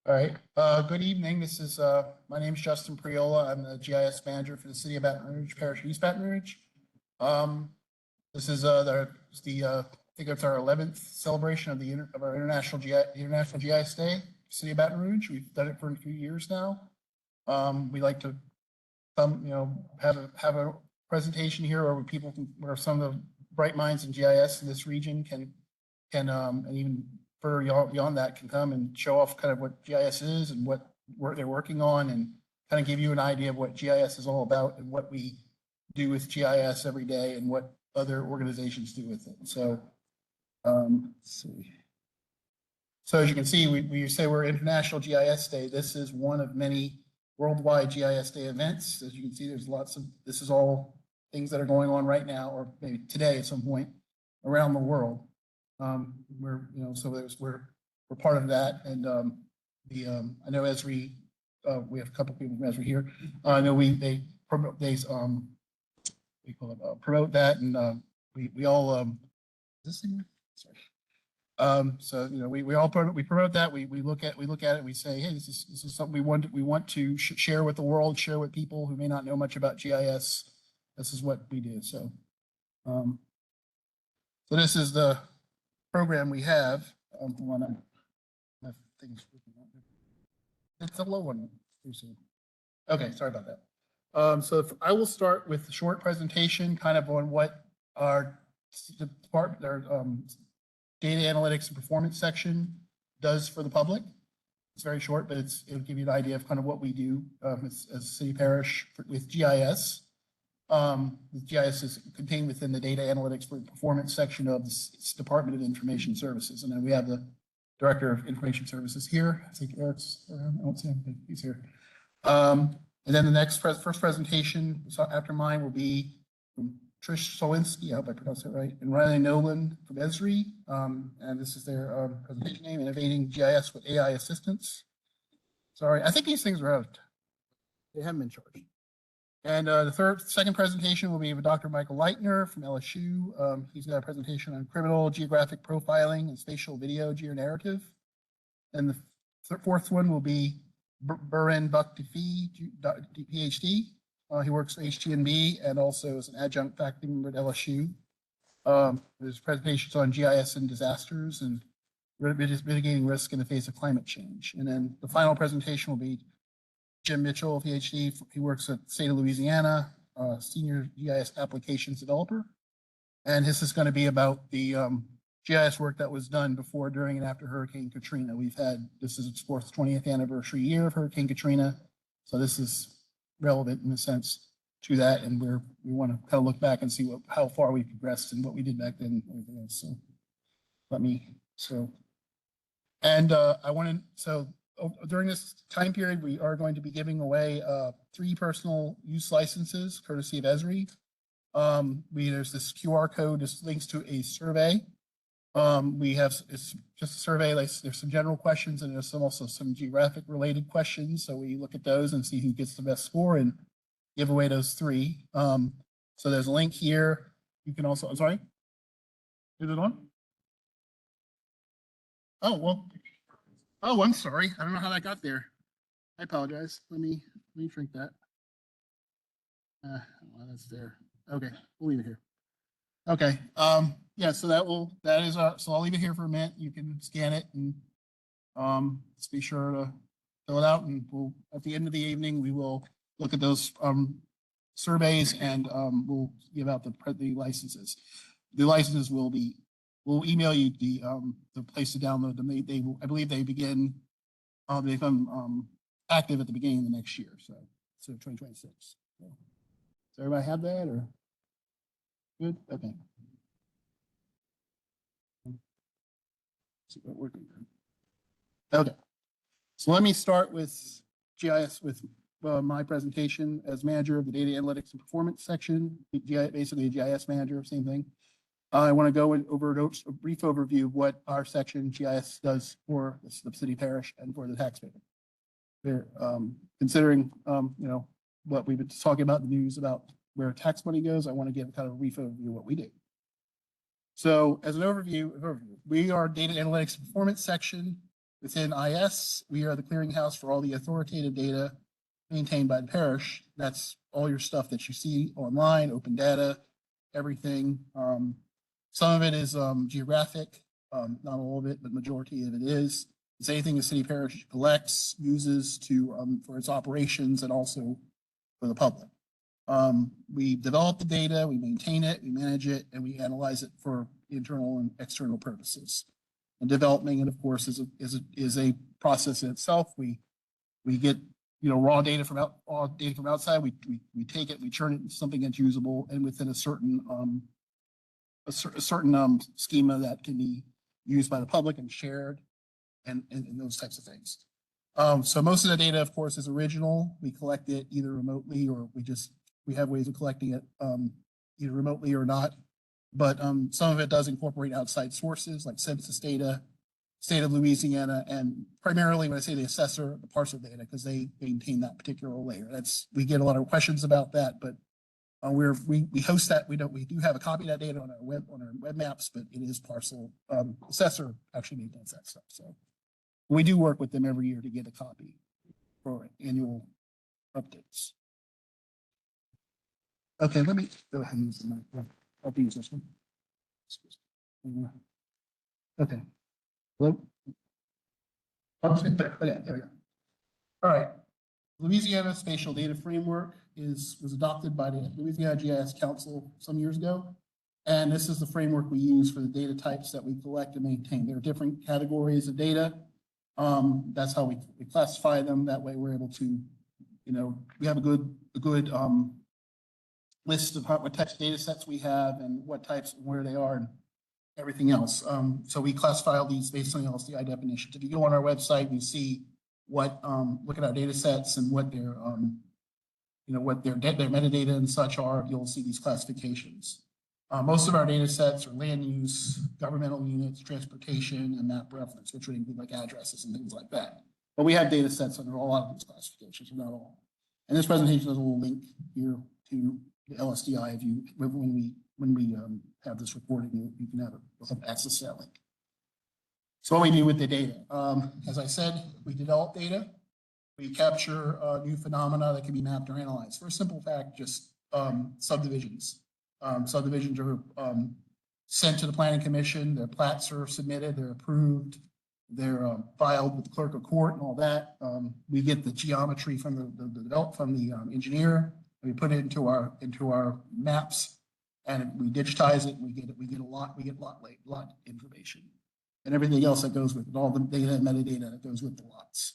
All right. Good evening. This is my name is Justin Priola. I'm the GIS manager for the city of Baton Rouge, Parish, East Baton Rouge. This is I think it's our 11th celebration of our International GIS Day, City of Baton Rouge. We've done it for a few years now. We like to have a presentation here where some of the bright minds in GIS in this region can and even further beyond that can come and show off kind of what GIS is and what they're working on, and kind of give you an idea of what GIS is all about and what we do with GIS every day and what other organizations do with it. So, let's see. So as you can see, we say we're International GIS Day. This is one of many worldwide GIS Day events. As you can see, there's this is all things that are going on right now, or maybe today at some point around the world. We're part of that, and I know Esri, we have a couple people from Esri here. I know they promote promote that, and we all is this thing? Sorry. So we all promote that. We look at it and we say, hey, this is something we want to share with the world, share with people who may not know much about GIS. This is what we do. So so this is the program we have. It's a low one. Okay, sorry about that. So I will start with a short presentation kind of on what our department, our data analytics and performance section does for the public. It's very short, but it'll give you an idea of kind of what we do as a city parish with GIS. The GIS is contained within the data analytics for performance section of the Department of Information Services. And then we have the Director of Information Services here. I think Eric's, I don't see him, but he's here. And then the next first presentation after mine will be from Trish Solinski, I hope I pronounced that right, and Riley Nolan from Esri. And this is their presentation name, Innovating GIS with AI Assistance. Sorry, I think these things are out. They haven't been charged. And the second presentation will be with Dr. Michael Leitner from LSU. He's got a presentation on criminal geographic profiling and spatial video geonarrative. And the fourth one will be Buren Baktifi, PhD. He works for HTNB and also is an adjunct faculty member at LSU. His presentations on GIS and disasters and mitigating risk in the face of climate change. And then the final presentation will be Jim Mitchell, PhD. He works at the state of Louisiana, senior GIS applications developer. And this is going to be about the GIS work that was done before, during, and after Hurricane Katrina. This is its 20th anniversary year of Hurricane Katrina. So this is relevant in a sense to that. And we want to kind of look back and see how far we progressed and what we did back then and everything else. So during this time period, we are going to be giving away 3 personal use licenses, courtesy of Esri. There's this QR code. This links to a survey. It's just a survey. There's some general questions, and there's also some geographic related questions. So we look at those and see who gets the best score and give away those 3. So there's a link here. You can also, I'm sorry, is it on? Oh, well. Oh, I'm sorry. I don't know how that got there. I apologize. Let me shrink that. Well, that's there. Okay, we'll leave it here. Okay. Yeah. So so I'll leave it here for a minute. You can scan it and just be sure to fill it out. And at the end of the evening, we will look at those surveys and we'll give out the licenses. The licenses we'll email you the place to download them. I believe they become active at the beginning of the next year, so 2026. So, does everybody have that or good? Okay. Okay. So let me start with GIS with my presentation as manager of the data analytics and performance section. Basically a GIS manager, same thing. I want to go over a brief overview of what our section GIS does for the city parish and for the taxpayer. Considering what we've been talking about, the news about where tax money goes, I want to give kind of a brief overview of what we do. So as an overview, we are data analytics and performance section within IS. We are the clearinghouse for all the authoritative data maintained by the parish. That's all your stuff that you see online, open data, everything. Some of it is geographic, not all of it, but majority of it is. It's anything the city parish collects, uses to for its operations and also for the public. We develop the data, we maintain it, we manage it, and we analyze it for internal and external purposes. And developing it, of course, is a process in itself. We get raw data from outside. We take it, we turn it into something that's usable and within a certain schema that can be used by the public and shared, and those types of things. So most of the data, of course, is original. We collect it either remotely or we have ways of collecting it either remotely or not. But some of it does incorporate outside sources like census data, state of Louisiana, and primarily when I say the assessor, the parcel data, because they maintain that particular layer. We get a lot of questions about that, but we host that. We do have a copy of that data on our web maps, but it is parcel. Assessor actually maintains that stuff. So we do work with them every year to get a copy for annual updates. Okay, let me go ahead and use the mic. I'll use this one. Okay. Hello? Okay, there we go. All right. Louisiana Spatial Data Framework was adopted by the Louisiana GIS Council some years ago. And this is the framework we use for the data types that we collect and maintain. There are different categories of data. That's how we classify them. That way we're able to, we have a good list of what types of data sets we have and what types and where they are and everything else. So we classify all these based on the LSDI definitions. If you go on our website, you see look at our data sets and what their metadata and such are. You'll see these classifications. Most of our data sets are land use, governmental units, transportation, and map reference, which would include like addresses and things like that. But we have data sets under a lot of these classifications, not all. And this presentation has a little link here to the LSDI. When we have this recording, you can have access to that link. So what we do with the data, as I said, we develop data. We capture new phenomena that can be mapped or analyzed. For a simple fact, just subdivisions. Subdivisions are sent to the Planning Commission. Their plats are submitted. They're approved. They're filed with the clerk of court and all that. We get the geometry from the engineer. We put it into our maps, and we digitize it. We get lot information, and everything else that goes with it, all the data and metadata that goes with the lots,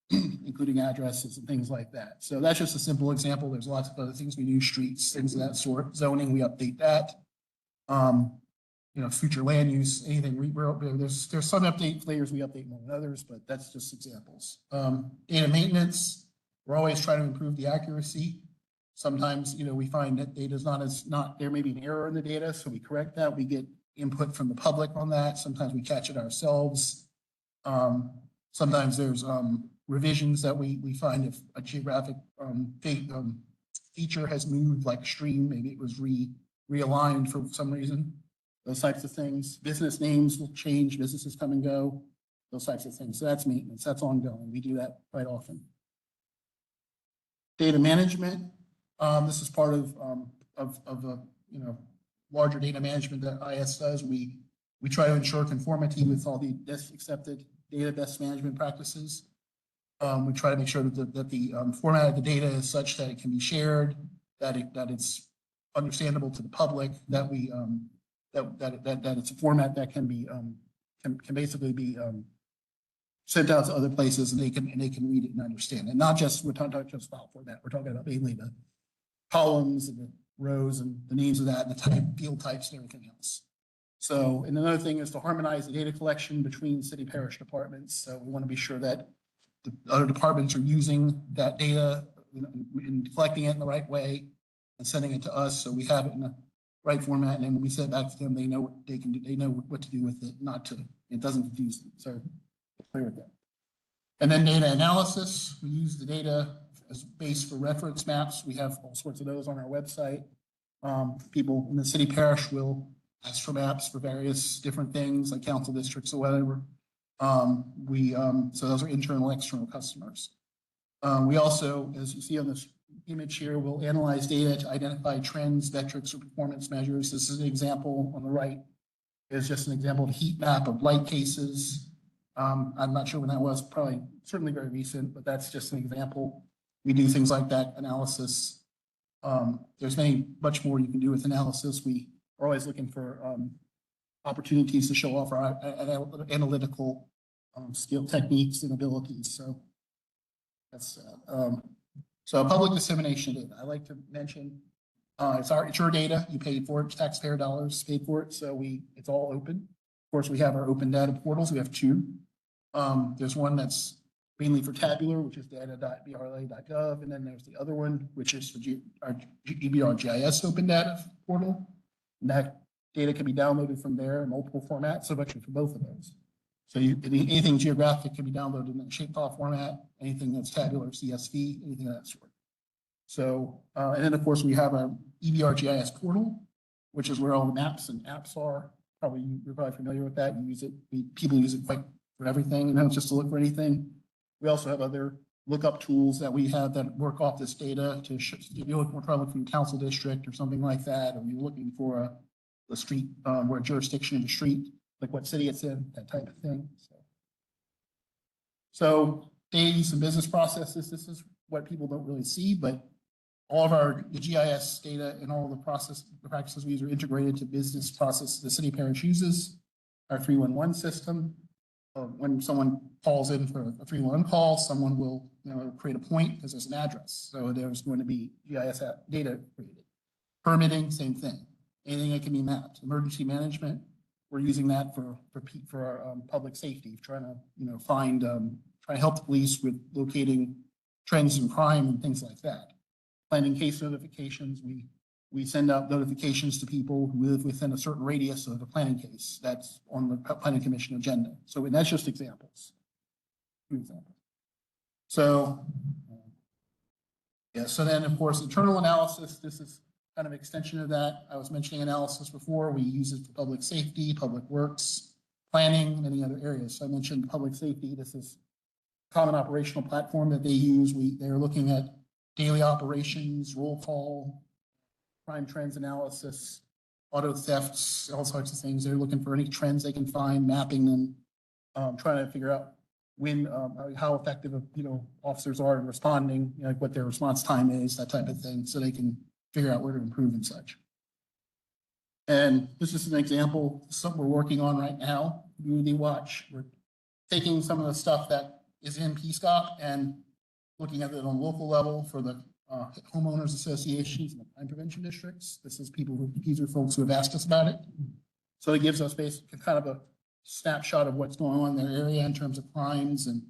including addresses and things like that. So that's just a simple example. There's lots of other things we do, streets, things of that sort. Zoning, we update that. Future land use, anything. There's some update layers we update more than others, but that's just examples. Data maintenance, we're always trying to improve the accuracy. Sometimes, we find that data is there may be an error in the data, so we correct that. We get input from the public on that. Sometimes we catch it ourselves. Sometimes there's revisions that we find if a geographic feature has moved, like a stream, maybe it was realigned for some reason. Those types of things. Business names will change, businesses come and go, those types of things. So that's maintenance, that's ongoing. We do that quite often. Data management. This is part of larger data management that IS does. We try to ensure conformity with all the best accepted data best management practices. We try to make sure that the format of the data is such that it can be shared, that it's understandable to the public, that it's a format that can be can basically be sent out to other places, and they can read it and understand. And not just, we're not talking just file format. We're talking about mainly the columns and the rows and the names of that, and the field types and everything else. So, and another thing is to harmonize the data collection between city parish departments. So we want to be sure that the other departments are using that data and collecting it in the right way and sending it to us, so we have it in the right format. And then when we send it back to them, they know what they can do. They know what to do with it, it doesn't confuse them. So clear with that. And then data analysis. We use the data as base for reference maps. We have all sorts of those on our website. People in the city parish will astromaps for various different things like council districts or whatever. So those are internal, external customers. We also, as you see on this image here, will analyze data to identify trends, metrics, or performance measures. This is an example on the right. It's just an example of a heat map of light cases. I'm not sure when that was, probably certainly very recent, but that's just an example. We do things like that analysis. There's much more you can do with analysis. We are always looking for opportunities to show off our analytical skill techniques and abilities. So that's public dissemination data. I like to mention it's your data. You paid for it. Taxpayer dollars paid for it. So it's all open. Of course, we have our open data portals. We have two. There's one that's mainly for tabular, which is data.brla.gov, and then there's the other one, which is for our EBR GIS open data portal. And that data can be downloaded from there in multiple formats, so actually for both of those. So anything geographic can be downloaded in a shapefile format, anything that's tabular, CSV, anything of that sort. So, and then of course we have our EBR GIS portal, which is where all the maps and apps are. You're probably familiar with that. You use it. People use it quite for everything, just to look for anything. We also have other lookup tools that we have that work off this data to if you're looking for a council district or something like that, or you're looking for the street where jurisdiction of the street, like what city it's in, that type of thing. So data use and business processes. This is what people don't really see, but all of the GIS data and all the practices we use are integrated to business processes the city parish uses. Our 311 system. When someone calls in for a 311 call, someone will create a point because there's an address. So there's going to be GIS data created. Permitting, same thing. Anything that can be mapped. Emergency management, we're using that for our public safety, trying to help the police with locating trends in crime and things like that. Planning case notifications, we send out notifications to people who live within a certain radius of the planning case that's on the planning commission agenda. So that's just examples. So, so then of course, internal analysis, this is kind of an extension of that. I was mentioning analysis before. We use it for public safety, public works, planning, many other areas. So I mentioned public safety. This is a common operational platform that they use. They're looking at daily operations, roll call, crime trends analysis, auto thefts, all sorts of things. They're looking for any trends they can find, mapping them, trying to figure out how effective officers are in responding, like what their response time is, that type of thing, so they can figure out where to improve and such. And this is an example, something we're working on right now, Community Watch. We're taking some of the stuff that is in PSCOP and looking at it on a local level for the homeowners associations and the crime prevention districts. These are folks who have asked us about it. So it gives us basically kind of a snapshot of what's going on in their area in terms of crimes and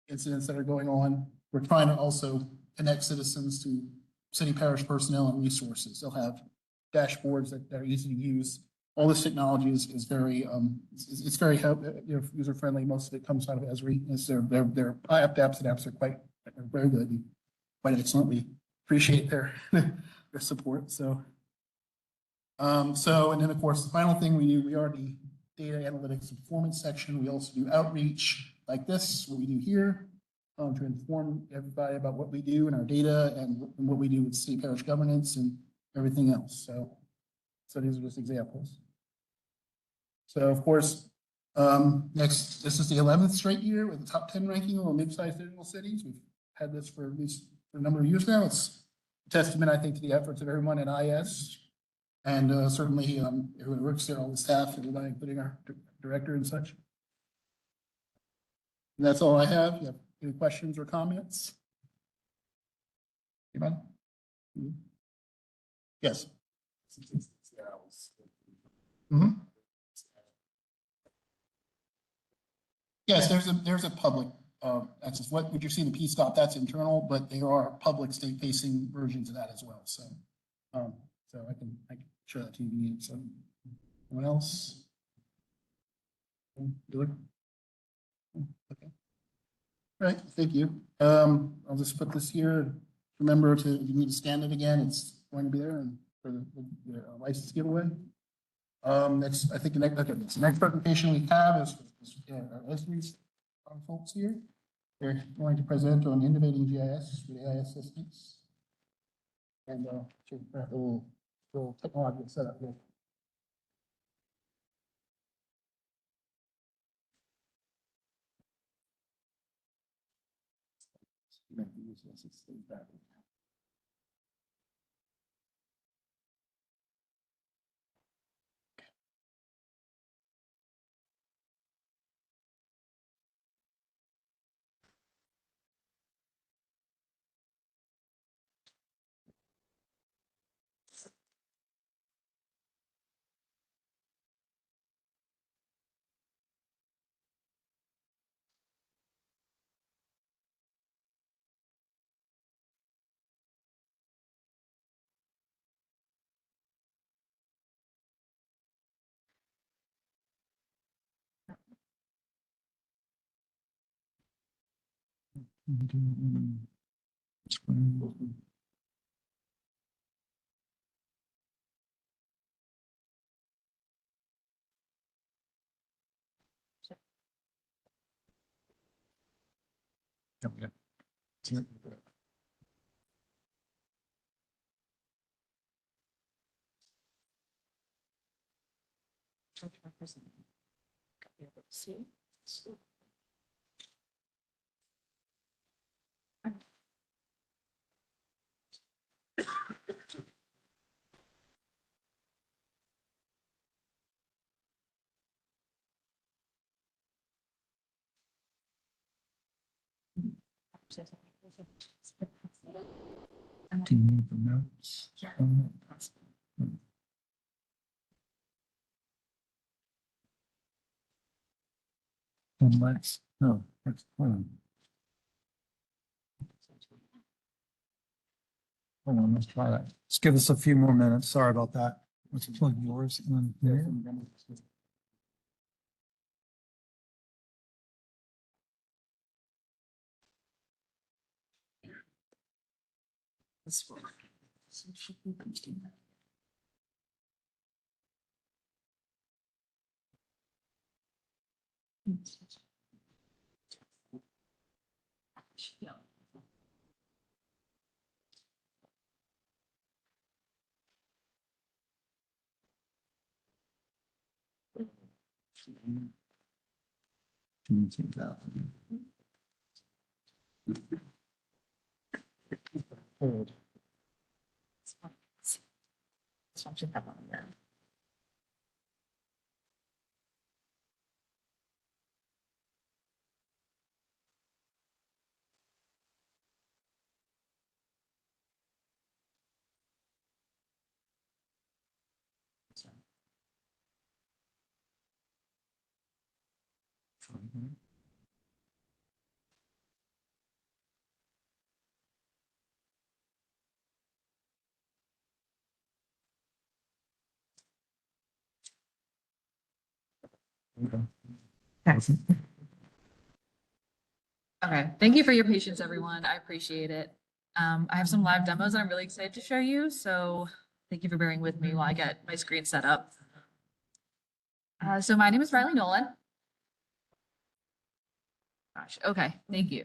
incidents that are going on. We're trying to also connect citizens to city parish personnel and resources. They'll have dashboards that are easy to use. All this technology is very it's very user friendly. Most of it comes out of Esri. Their apps are very good and quite excellent. We appreciate their support. So and then of course the final thing we are the data analytics and performance section. We also do outreach like this, what we do here, to inform everybody about what we do and our data and what we do with city parish governance and everything else. So these are just examples. So of course, next, this is the 11th straight year with the top 10 ranking on mid-sized digital cities. We've had this for at least a number of years now. It's a testament, I think, to the efforts of everyone at IS and certainly everyone who works there, all the staff, everybody, including our director and such. And that's all I have. You have any questions or comments? Anybody? Mm-hmm. Yes. Mm-hmm. Yes, there's a public access. What would you see in the PSCOP? That's internal, but there are public state-facing versions of that as well. So, so I can show that to you. So, anyone else? Okay. All right, thank you. I'll just put this here. Remember if you need to scan it again, it's going to be there and for the license giveaway. That's, I think, the next, okay, the next presentation we have is our Leslie's folks here. They're going to present on innovating GIS with AI assistance. And should have a little technological setup here. You might be using this, it's back. Do you need the notes? And let's, no, let's, hold on, let's try that. Just give us a few more minutes. Sorry about that. Let's plug yours in there. This one. Hold. Okay, thank you for your patience, everyone. I appreciate it. I have some live demos that I'm really excited to show you, so thank you for bearing with me while I get my screen set up. So my name is Riley Nolan. Gosh, okay, thank you.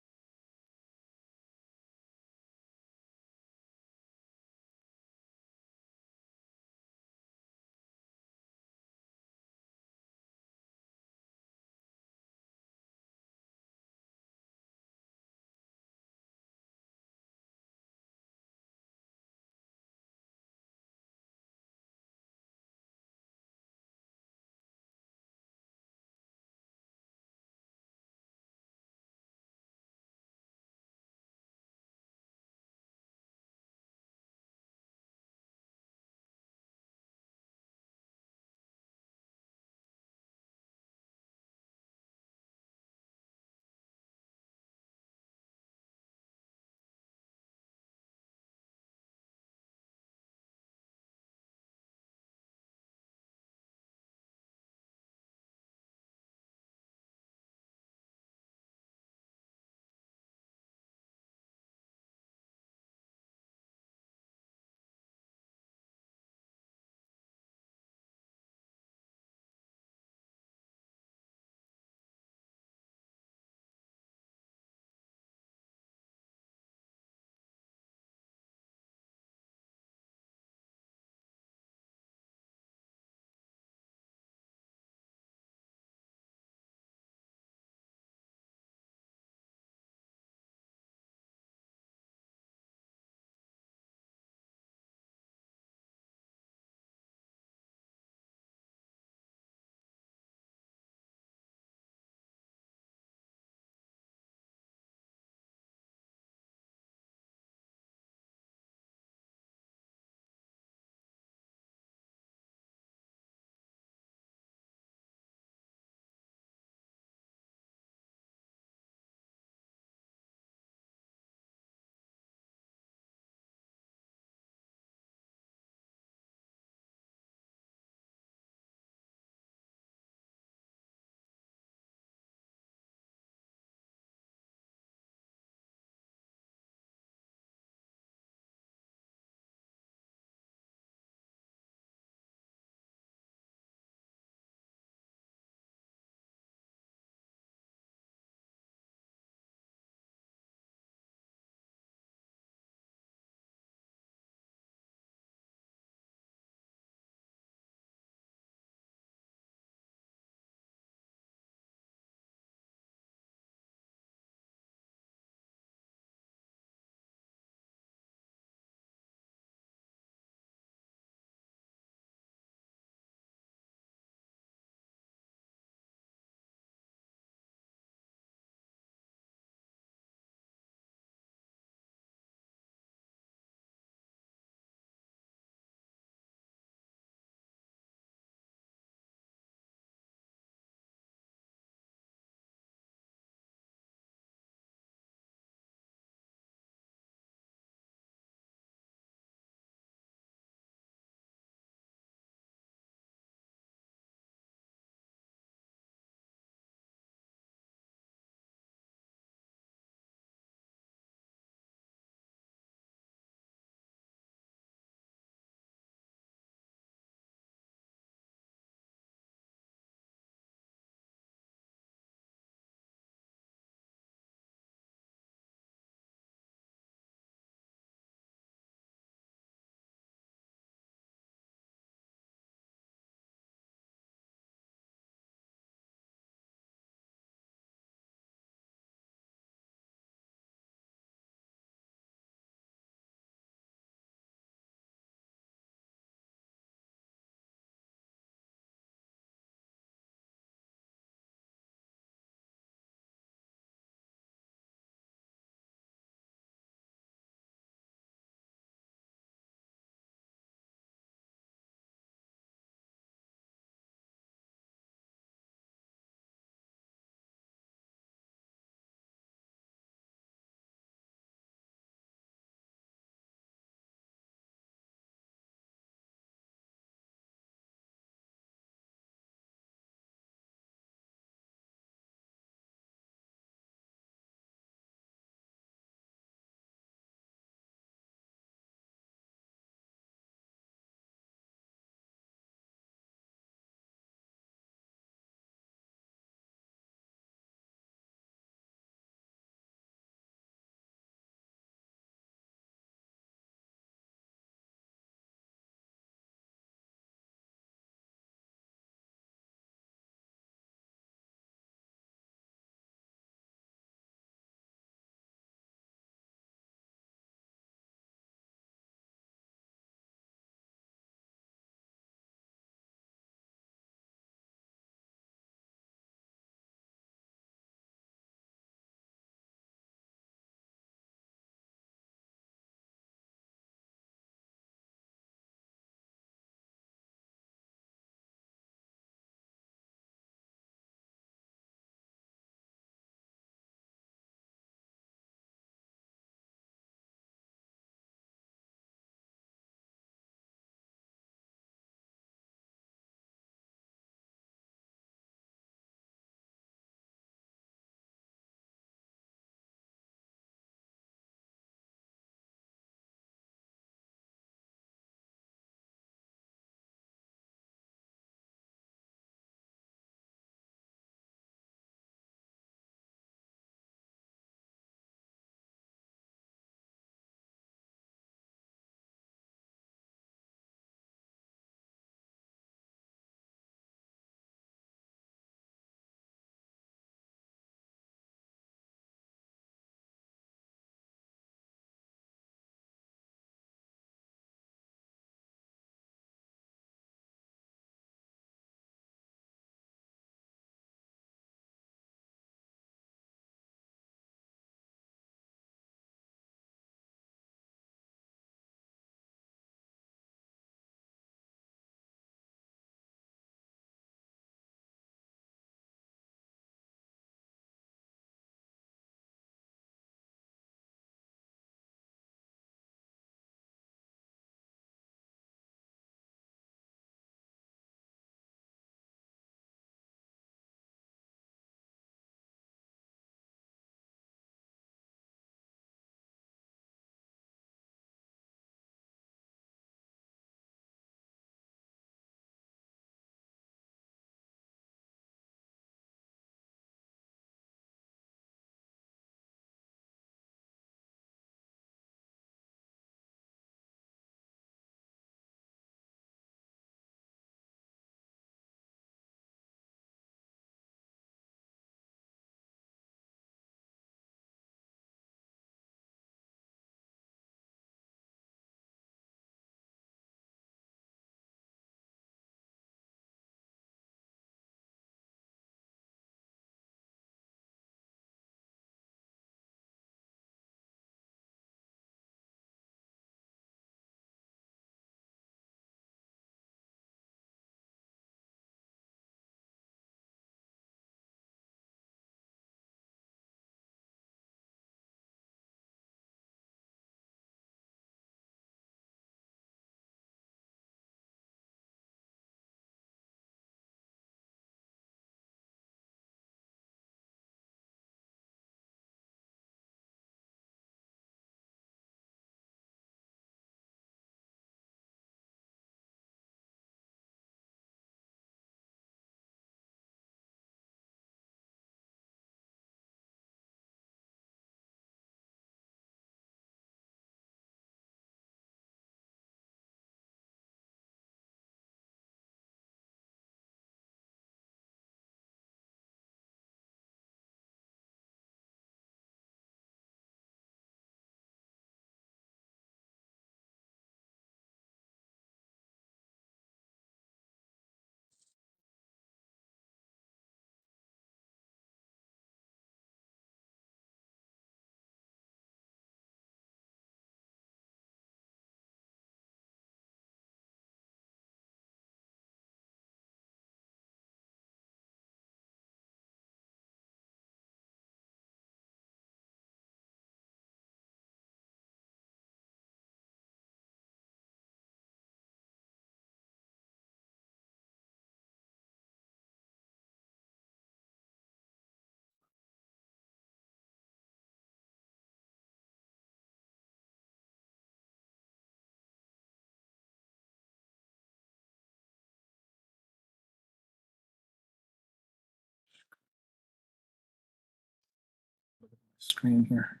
screen here.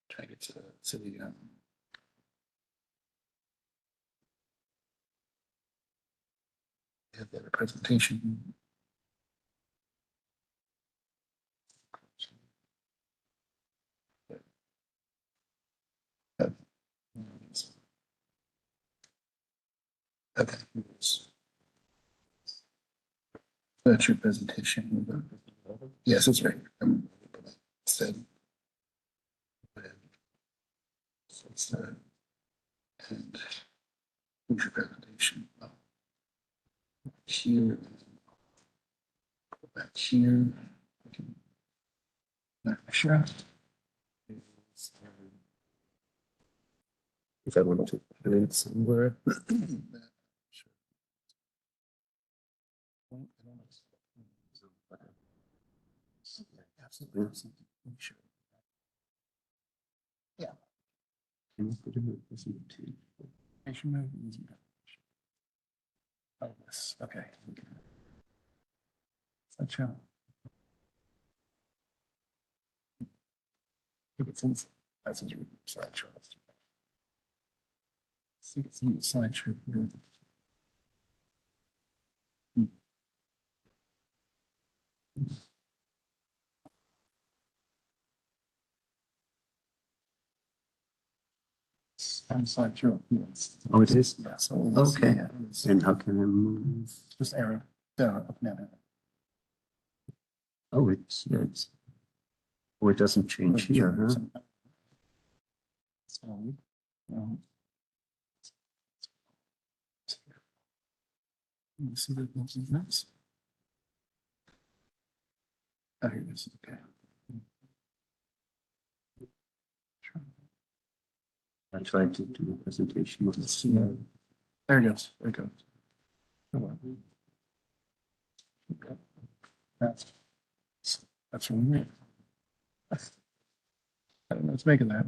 Try to get to the have that presentation. Okay. That's your presentation. Yes, that's right. Said. And here's your presentation. Here. Go back here. Not sure. If I want to put it somewhere. Absolutely. Sure. Yeah. Oh, this, okay. Such a. It's in, that's a slideshow. See, it's in the slideshow. I'm slideshow. Yes. Oh, it is? Yeah, so let's see, Okay. yeah, And how can I move? just arrow down, up and down. Oh, oh, it doesn't change here, huh? So, um, let me see that moves in this. Oh, here it is. Okay. Sure. I tried to do a presentation. Let's see. There it goes. There it goes. Come on. Okay. That's from me. I don't know what's making that.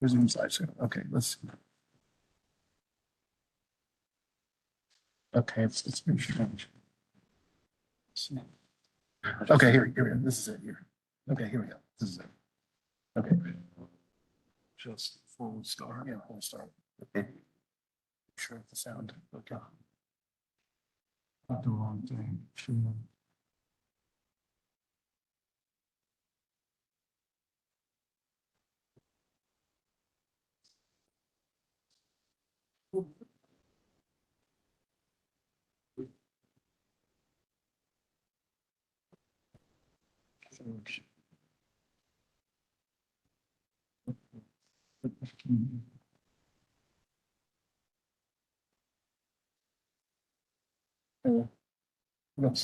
Resume slideshow. Okay, let's see. Okay, it's very strange. Let's see. Okay, here we go. This is it here. Okay, here we go. This is it. Okay. Just full star. Yeah, full star. Okay. Sure the sound. Okay. Not the wrong thing. Sure.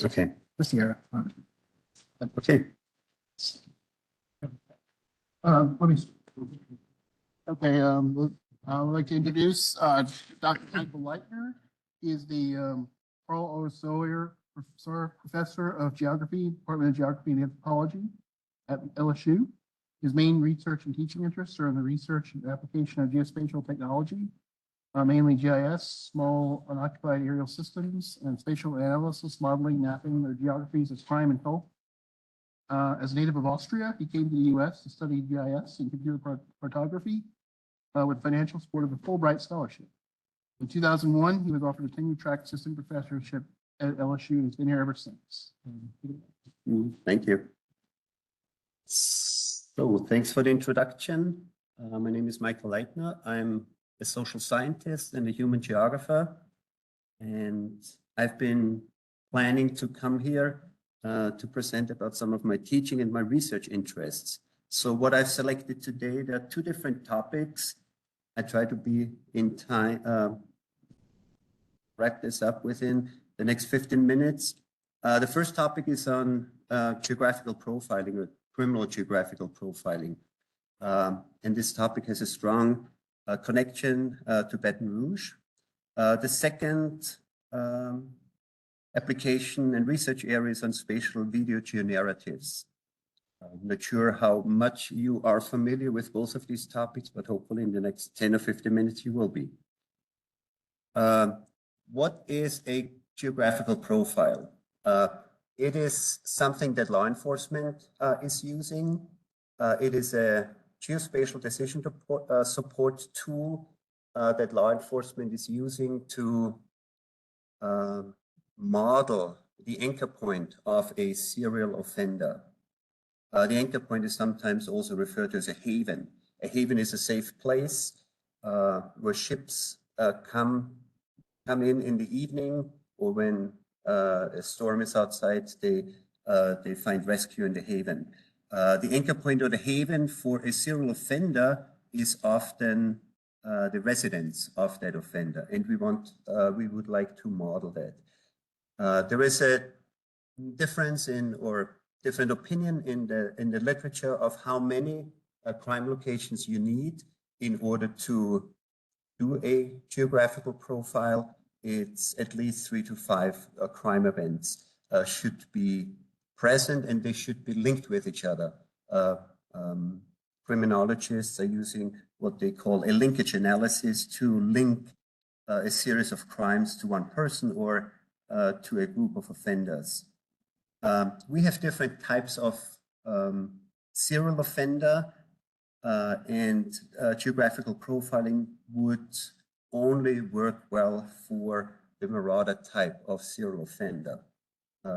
Okay. What's the error? Okay. Let me. Okay, I would like to introduce Dr. Michael Leitner. He is the Carl O. Sawyer Professor of Geography, Department of Geography and Anthropology at LSU. His main research and teaching interests are in the research and application of geospatial technology, mainly GIS, small unoccupied aerial systems, and spatial analysis, modeling, mapping their geographies as crime and health. As a native of Austria, he came to the US to study GIS and computer cartography with financial support of a Fulbright scholarship. In 2001, he was offered a tenure track assistant professorship at LSU and has been here ever since. Thank you. So thanks for the introduction. My name is Michael Leitner. I'm a social scientist and a human geographer. And I've been planning to come here to present about some of my teaching and my research interests. So what I've selected today, there are two different topics. I try to be in time, wrap this up within the next 15 minutes. The first topic is on geographical profiling or criminal geographical profiling. And this topic has a strong connection to Baton Rouge. The second application and research areas on spatial video geonarratives. I'm not sure how much you are familiar with both of these topics, but hopefully in the next 10 or 15 minutes you will be. What is a geographical profile? It is something that law enforcement is using. It is a geospatial decision support tool that law enforcement is using to model the anchor point of a serial offender. The anchor point is sometimes also referred to as a haven. A haven is a safe place where ships come in the evening, or when a storm is outside, they find rescue in the haven. The anchor point or the haven for a serial offender is often the residence of that offender, and we would like to model that. There is a difference or different opinion in the literature of how many crime locations you need in order to do a geographical profile. It's at least 3 to 5 crime events should be present, and they should be linked with each other. Criminologists are using what they call a linkage analysis to link a series of crimes to one person or to a group of offenders. We have different types of serial offender, and geographical profiling would only work well for the marauder type of serial offender.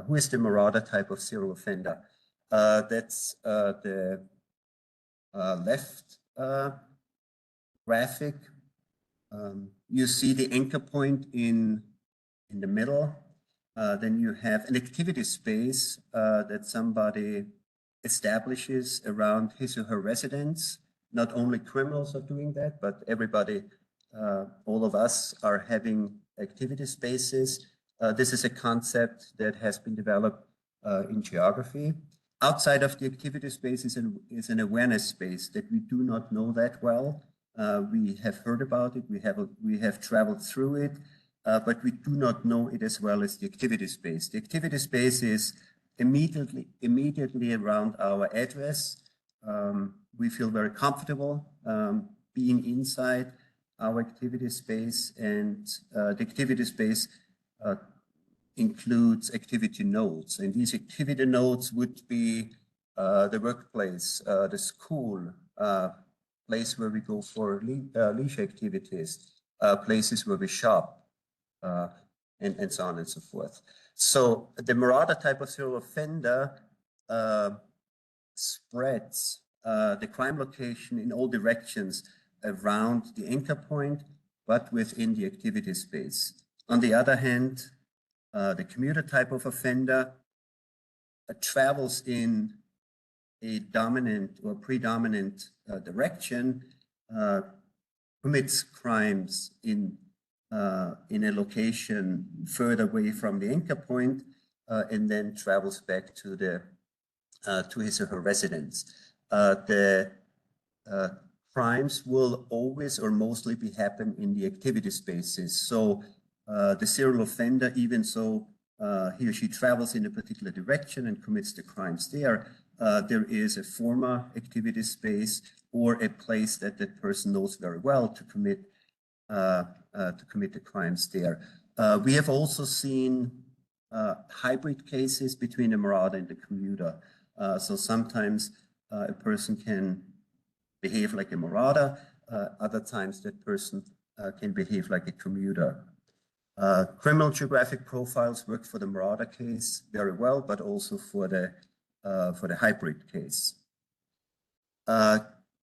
Who is the marauder type of serial offender? That's the left graphic. You see the anchor point in the middle. Then you have an activity space that somebody establishes around his or her residence. Not only criminals are doing that, but everybody, all of us are having activity spaces. This is a concept that has been developed in geography. Outside of the activity space is an awareness space that we do not know that well. We have heard about it, we have traveled through it, but we do not know it as well as the activity space. The activity space is immediately around our address. We feel very comfortable being inside our activity space, and the activity space includes activity nodes. And these activity nodes would be the workplace, the school, place where we go for leisure activities, places where we shop, and so on and so forth. So the marauder type of serial offender spreads the crime location in all directions around the anchor point, but within the activity space. On the other hand, the commuter type of offender travels in a dominant or predominant direction, commits crimes in a location further away from the anchor point, and then travels back to his or her residence. The crimes will always or mostly be happen in the activity spaces. So the serial offender, even so he or she travels in a particular direction and commits the crimes there, there is a former activity space or a place that that person knows very well to commit the crimes there. We have also seen hybrid cases between the marauder and the commuter. So sometimes a person can behave like a marauder, other times that person can behave like a commuter. Criminal geographic profiles work for the marauder case very well, but also for the hybrid case.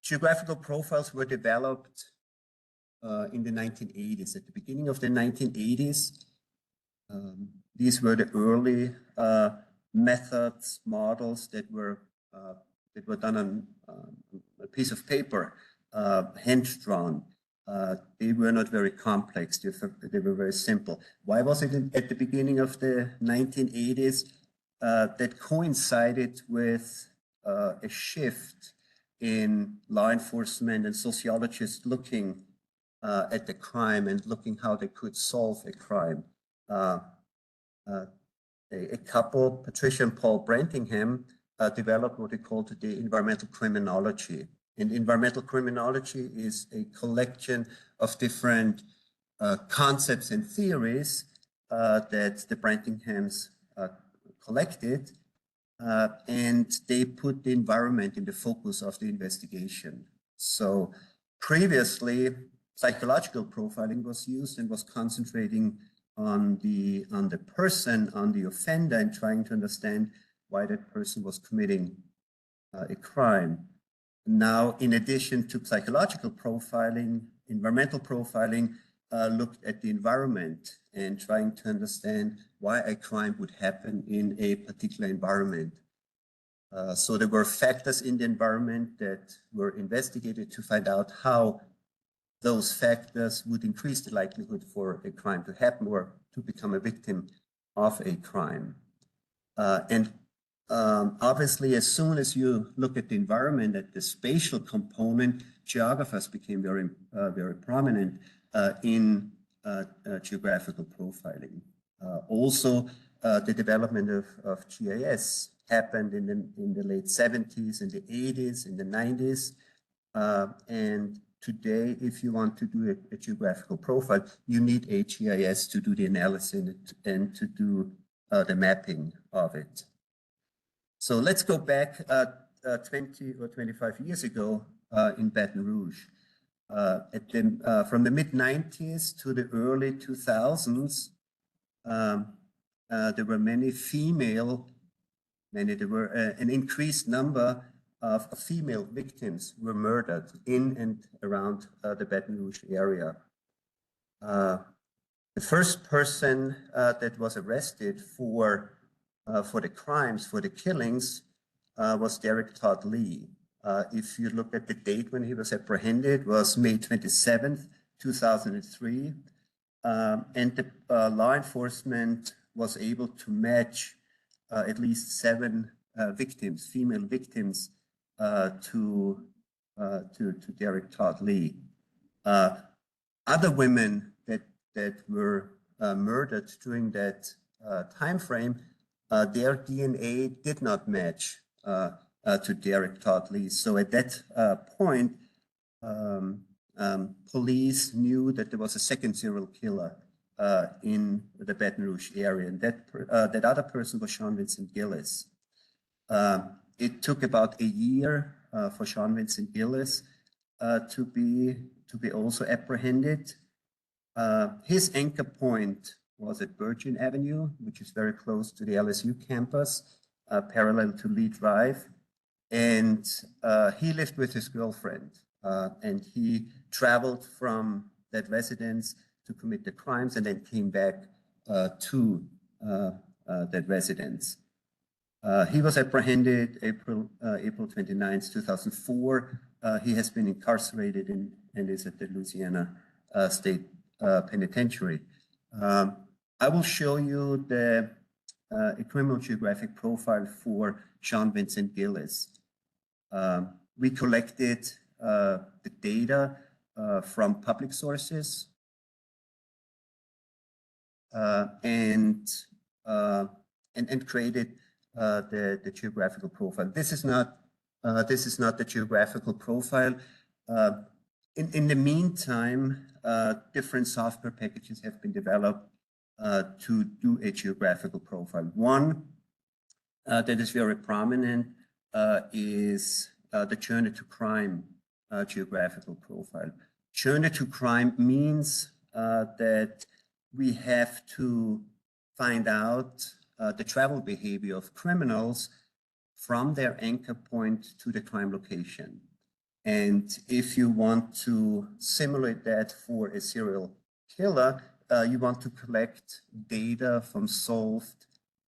Geographical profiles were developed in the 1980s. At the beginning of the 1980s, these were the early methods, models that were done on a piece of paper, hand-drawn. They were not very complex. They were very simple. Why was it at the beginning of the 1980s? That coincided with a shift in law enforcement and sociologists looking at the crime and looking how they could solve a crime. A couple, Patricia and Paul Brantingham, developed what we call today environmental criminology. And environmental criminology is a collection of different concepts and theories that the Brantinghams collected, and they put the environment in the focus of the investigation. So previously, psychological profiling was used and was concentrating on the person, on the offender, and trying to understand why that person was committing a crime. Now, in addition to psychological profiling, environmental profiling looked at the environment and trying to understand why a crime would happen in a particular environment. So there were factors in the environment that were investigated to find out how those factors would increase the likelihood for a crime to happen or to become a victim of a crime. Obviously, as soon as you look at the environment, at the spatial component, geographers became very prominent in geographical profiling. Also, the development of GIS happened in the late 70s, in the 80s, in the 90s. And today, if you want to do a geographical profile, you need a GIS to do the analysis and to do the mapping of it. So let's go back 20 or 25 years ago in Baton Rouge. From the mid-90s to the early 2000s, there were many there were an increased number of female victims were murdered in and around the Baton Rouge area. The first person that was arrested for the crimes, for the killings, was Derek Todd Lee. If you look at the date when he was apprehended, it was May 27th, 2003. And the law enforcement was able to match at least 7 victims, female victims, to Derek Todd Lee. Other women that were murdered during that time frame, their DNA did not match to Derek Todd Lee. So at that point, police knew that there was a second serial killer in the Baton Rouge area, and that other person was Sean Vincent Gillis. It took about a year for Sean Vincent Gillis to be also apprehended. His anchor point was at Virgin Avenue, which is very close to the LSU campus, parallel to Lee Drive. And he lived with his girlfriend, and he traveled from that residence to commit the crimes and then came back to that residence. He was apprehended April 29th, 2004. He has been incarcerated and is at the Louisiana State Penitentiary. I will show you a criminal geographic profile for Sean Vincent Gillis. We collected the data from public sources and created the geographical profile. This is not the geographical profile. In the meantime, different software packages have been developed to do a geographical profile. One that is very prominent is the journey to crime geographical profile. Journey to crime means that we have to find out the travel behavior of criminals from their anchor point to the crime location. And if you want to simulate that for a serial killer, you want to collect data from solved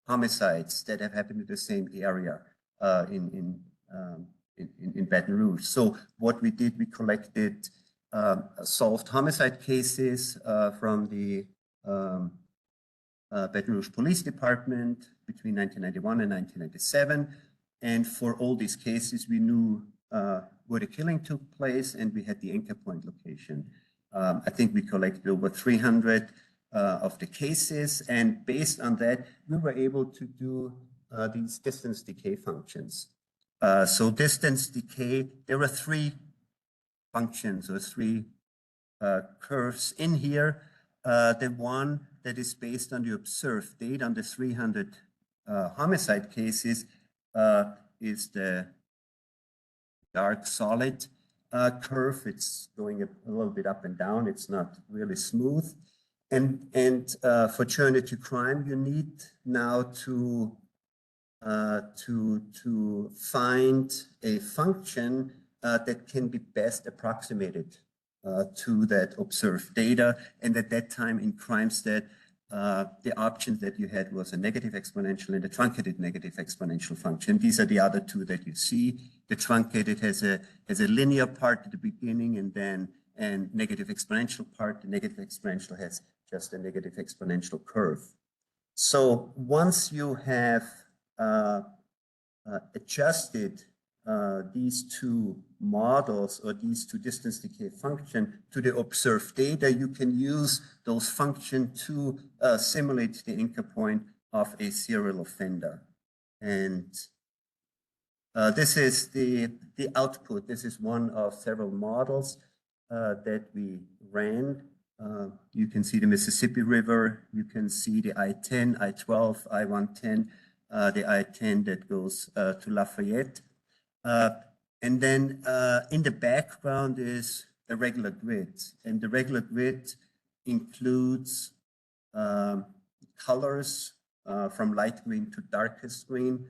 homicides that have happened in the same area in Baton Rouge. So what we did, we collected solved homicide cases from the Baton Rouge Police Department between 1991 and 1997. And for all these cases, we knew where the killing took place, and we had the anchor point location. I think we collected over 300 of the cases, and based on that, we were able to do these distance decay functions. So distance decay, there are three functions or three curves in here. The one that is based on the observed data on the 300 homicide cases is the dark solid curve. It's going a little bit up and down. It's not really smooth. And for journey to crime, you need now to find a function that can be best approximated to that observed data. And at that time in CrimeStat, the option that you had was a negative exponential and a truncated negative exponential function. These are the other two that you see. The truncated has a linear part at the beginning and negative exponential part. The negative exponential has just a negative exponential curve. So once you have adjusted these two models or these two distance decay function to the observed data, you can use those functions to simulate the anchor point of a serial offender. And this is the output. This is one of several models that we ran. You can see the Mississippi River. You can see the I-10, I-12, I-110, the I-10 that goes to Lafayette. And then in the background is a regular grid. And the regular grid includes colors from light green to darkest green.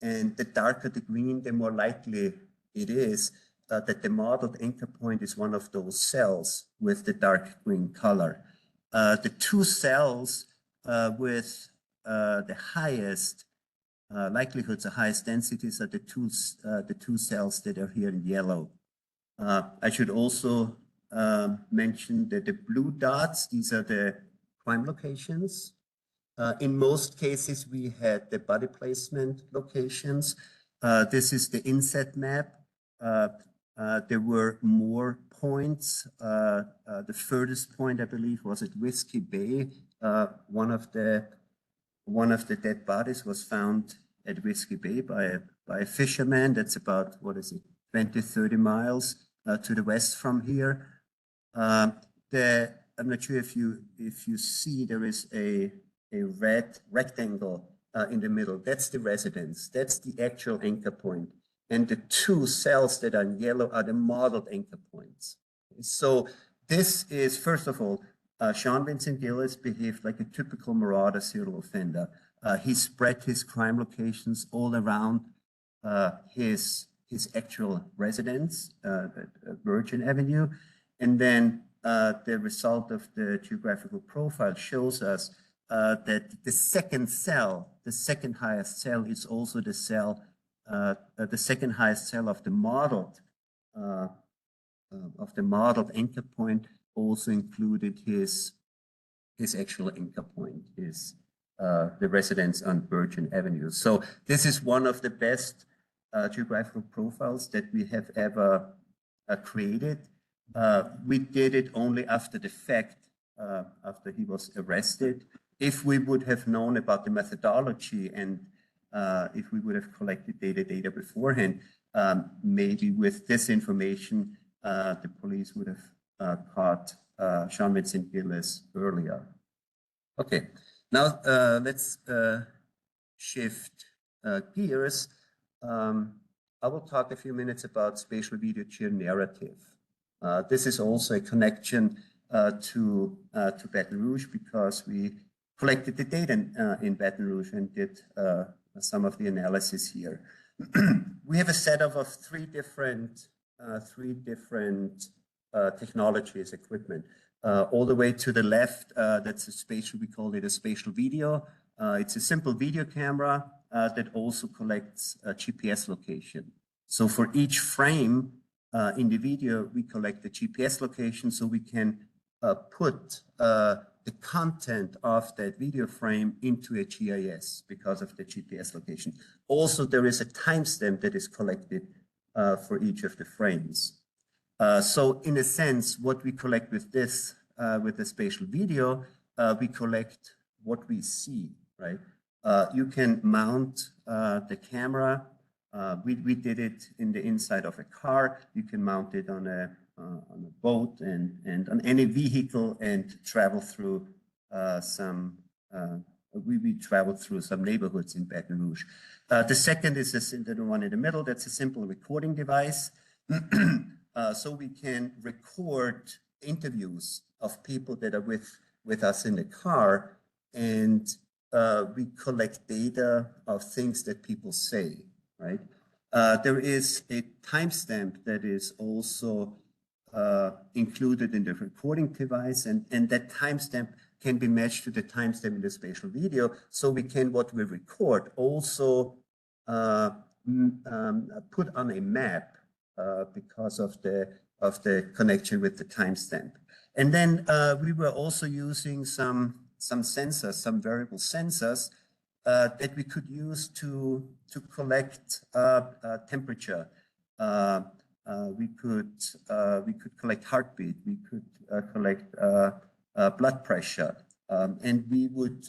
And the darker the green, the more likely it is that the modeled anchor point is one of those cells with the dark green color. The two cells with the highest likelihoods, the highest densities are the two cells that are here in yellow. I should also mention that the blue dots, these are the crime locations. In most cases, we had the body placement locations. This is the inset map. There were more points. The furthest point, I believe, was at Whiskey Bay. One of the dead bodies was found at Whiskey Bay by a fisherman. That's about, 20, 30 miles to the west from here. I'm not sure if you see there is a red rectangle in the middle. That's the residence. That's the actual anchor point. And the two cells that are in yellow are the modeled anchor points. So this is, first of all, Sean Vincent Gillis behaved like a typical marauder serial offender. He spread his crime locations all around his actual residence, Virgin Avenue. And then the result of the geographical profile shows us that the second cell, the second highest cell, is also the cell, the second highest cell of the modeled anchor point, also included his actual anchor point, the residence on Virgin Avenue. So this is one of the best geographical profiles that we have ever created. We did it only after the fact, after he was arrested. If we would have known about the methodology and if we would have collected data beforehand, maybe with this information, the police would have caught Sean Vincent Gillis earlier. Okay, now let's shift gears. I will talk a few minutes about spatial video geonarrative. This is also a connection to Baton Rouge because we collected the data in Baton Rouge and did some of the analysis here. We have a setup of three different technologies, equipment. All the way to the left, that's a spatial, we call it a spatial video. It's a simple video camera that also collects GPS location. So for each frame in the video, we collect the GPS location so we can put the content of that video frame into a GIS because of the GPS location. Also, there is a timestamp that is collected for each of the frames. So in a sense, what we collect with this, with the spatial video, we collect what we see, right? You can mount the camera. We did it in the inside of a car. You can mount it on a boat and on any vehicle and travel through we traveled through some neighborhoods in Baton Rouge. The second is the one in the middle. That's a simple recording device. So we can record interviews of people that are with us in the car, and we collect data of things that people say, right? There is a timestamp that is also included in the recording device, and that timestamp can be matched to the timestamp in the spatial video. So we can, what we record, also put on a map because of the connection with the timestamp. And then we were also using some sensors, some variable sensors that we could use to collect temperature. We could collect heartbeat. We could collect blood pressure, and we would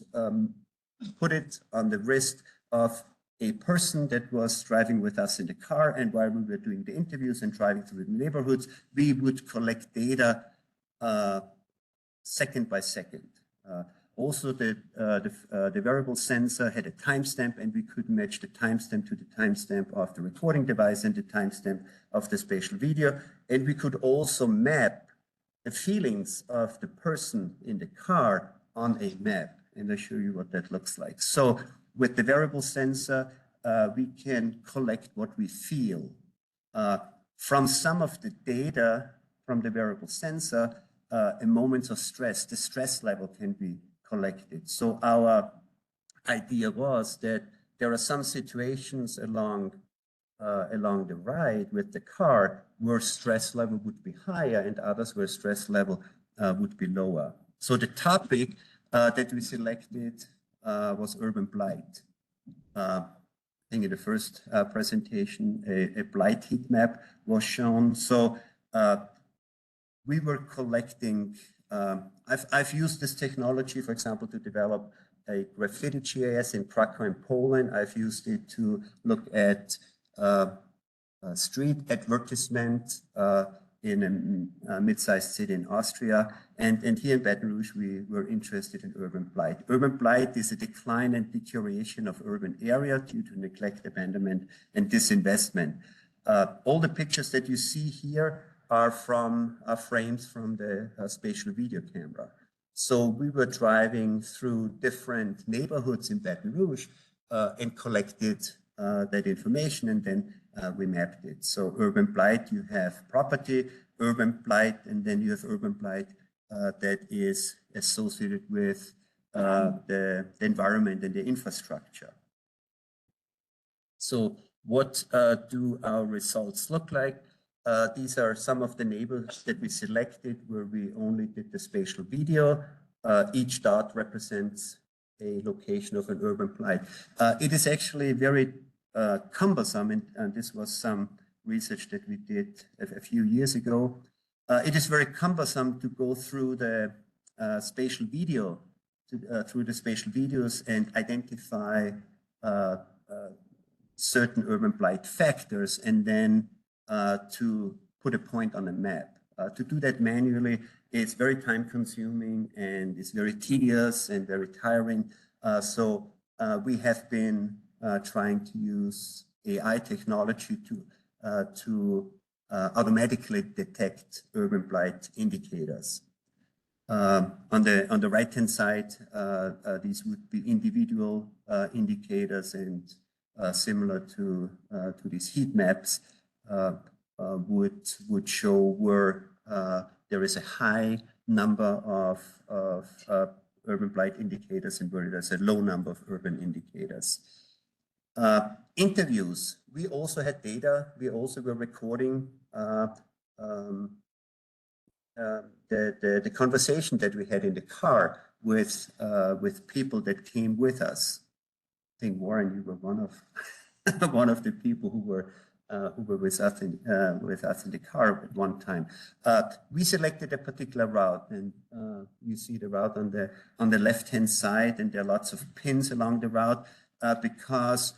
put it on the wrist of a person that was driving with us in the car. And while we were doing the interviews and driving through the neighborhoods, we would collect data second by second. Also, the variable sensor had a timestamp, and we could match the timestamp to the timestamp of the recording device and the timestamp of the spatial video. And we could also map the feelings of the person in the car on a map. And I'll show you what that looks like. So with the variable sensor, we can collect what we feel. From some of the data from the variable sensor, in moments of stress, the stress level can be collected. So our idea was that there are some situations along the ride with the car where stress level would be higher and others where stress level would be lower. So the topic that we selected was urban blight. I think in the first presentation, a blight heat map was shown. So we were collecting, I've used this technology, for example, to develop a graffiti GIS in Krakow in Poland. I've used it to look at street advertisement in a mid-sized city in Austria. And here in Baton Rouge, we were interested in urban blight. Urban blight is a decline and deterioration of urban area due to neglect, abandonment, and disinvestment. All the pictures that you see here are frames from the spatial video camera. So we were driving through different neighborhoods in Baton Rouge and collected that information, and then we mapped it. So urban blight, you have property, urban blight, and then you have urban blight that is associated with the environment and the infrastructure. So what do our results look like? These are some of the neighborhoods that we selected where we only did the spatial video. Each dot represents a location of an urban blight. It is actually very cumbersome, and this was some research that we did a few years ago. It is very cumbersome to go through the spatial video, through the spatial videos and identify certain urban blight factors and then to put a point on a map. To do that manually, it's very time consuming and it's very tedious and very tiring. So we have been trying to use AI technology to automatically detect urban blight indicators. On the right-hand side, these would be individual indicators, and similar to these heat maps, would show where there is a high number of urban blight indicators and where there's a low number of urban indicators. Interviews, we also had data. We also were recording the conversation that we had in the car with people that came with us. I think, Warren, you were one of one of the people who were who were with us in the car at one time. We selected a particular route, and you see the route on the left-hand side, and there are lots of pins along the route because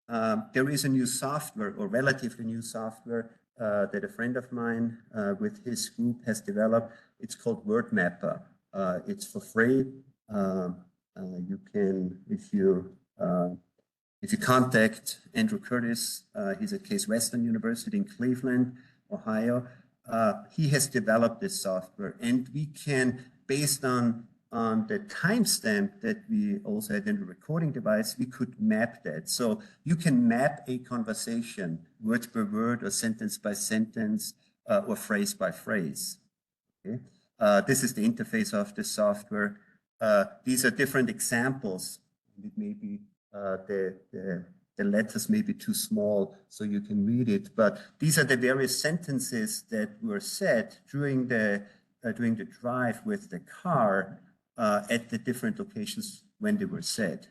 there is a new software, or relatively new software, that a friend of mine with his group has developed. It's called Word Mapper. It's for free. You can, if you contact Andrew Curtis, he's at Case Western University in Cleveland, Ohio. He has developed this software, and we can, based on the timestamp that we also had in the recording device, we could map that. So you can map a conversation word per word, or sentence by sentence, or phrase by phrase. Okay? This is the interface of the software. These are different examples. It may be the letters may be too small so you can read it, but these are the various sentences that were said during the drive with the car at the different locations when they were said.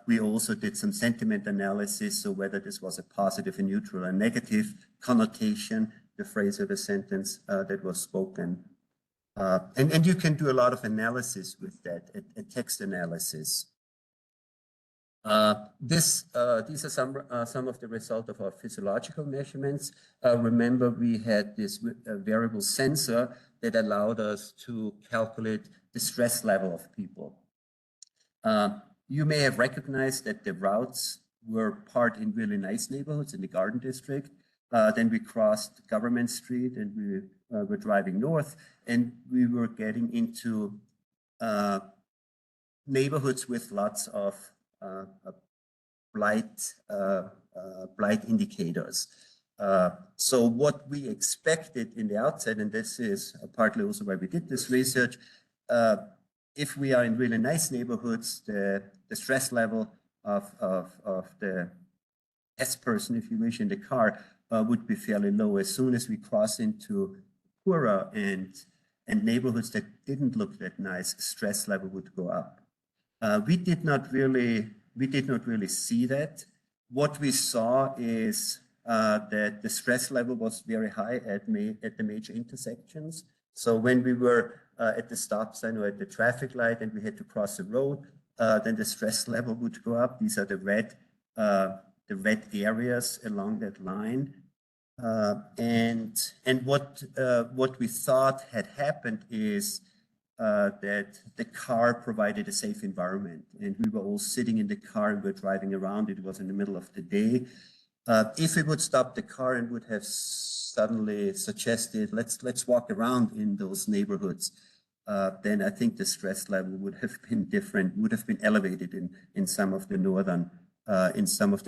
We also did some sentiment analysis, so whether this was a positive, a neutral, or negative connotation, the phrase or the sentence that was spoken. And you can do a lot of analysis with that, a text analysis. These are some of the result of our physiological measurements. Remember, we had this variable sensor that allowed us to calculate the stress level of people. You may have recognized that the routes were part in really nice neighborhoods in the Garden District. Then we crossed Government Street, and we were driving north, and we were getting into neighborhoods with lots of blight indicators. So what we expected in the outset, and this is partly also why we did this research, if we are in really nice neighborhoods, the stress level of the test person, if you wish, in the car would be fairly low. As soon as we cross into poorer and neighborhoods that didn't look that nice, stress level would go up. We did not really see that. What we saw is that the stress level was very high at the major intersections. So when we were at the stop sign or at the traffic light and we had to cross a road, then the stress level would go up. These are the red areas along that line. And what we thought had happened is that the car provided a safe environment, and we were all sitting in the car and we're driving around. It was in the middle of the day. If we would stop the car and would have suddenly suggested, let's walk around in those neighborhoods, then I think the stress level would have been different, would have been elevated in some of the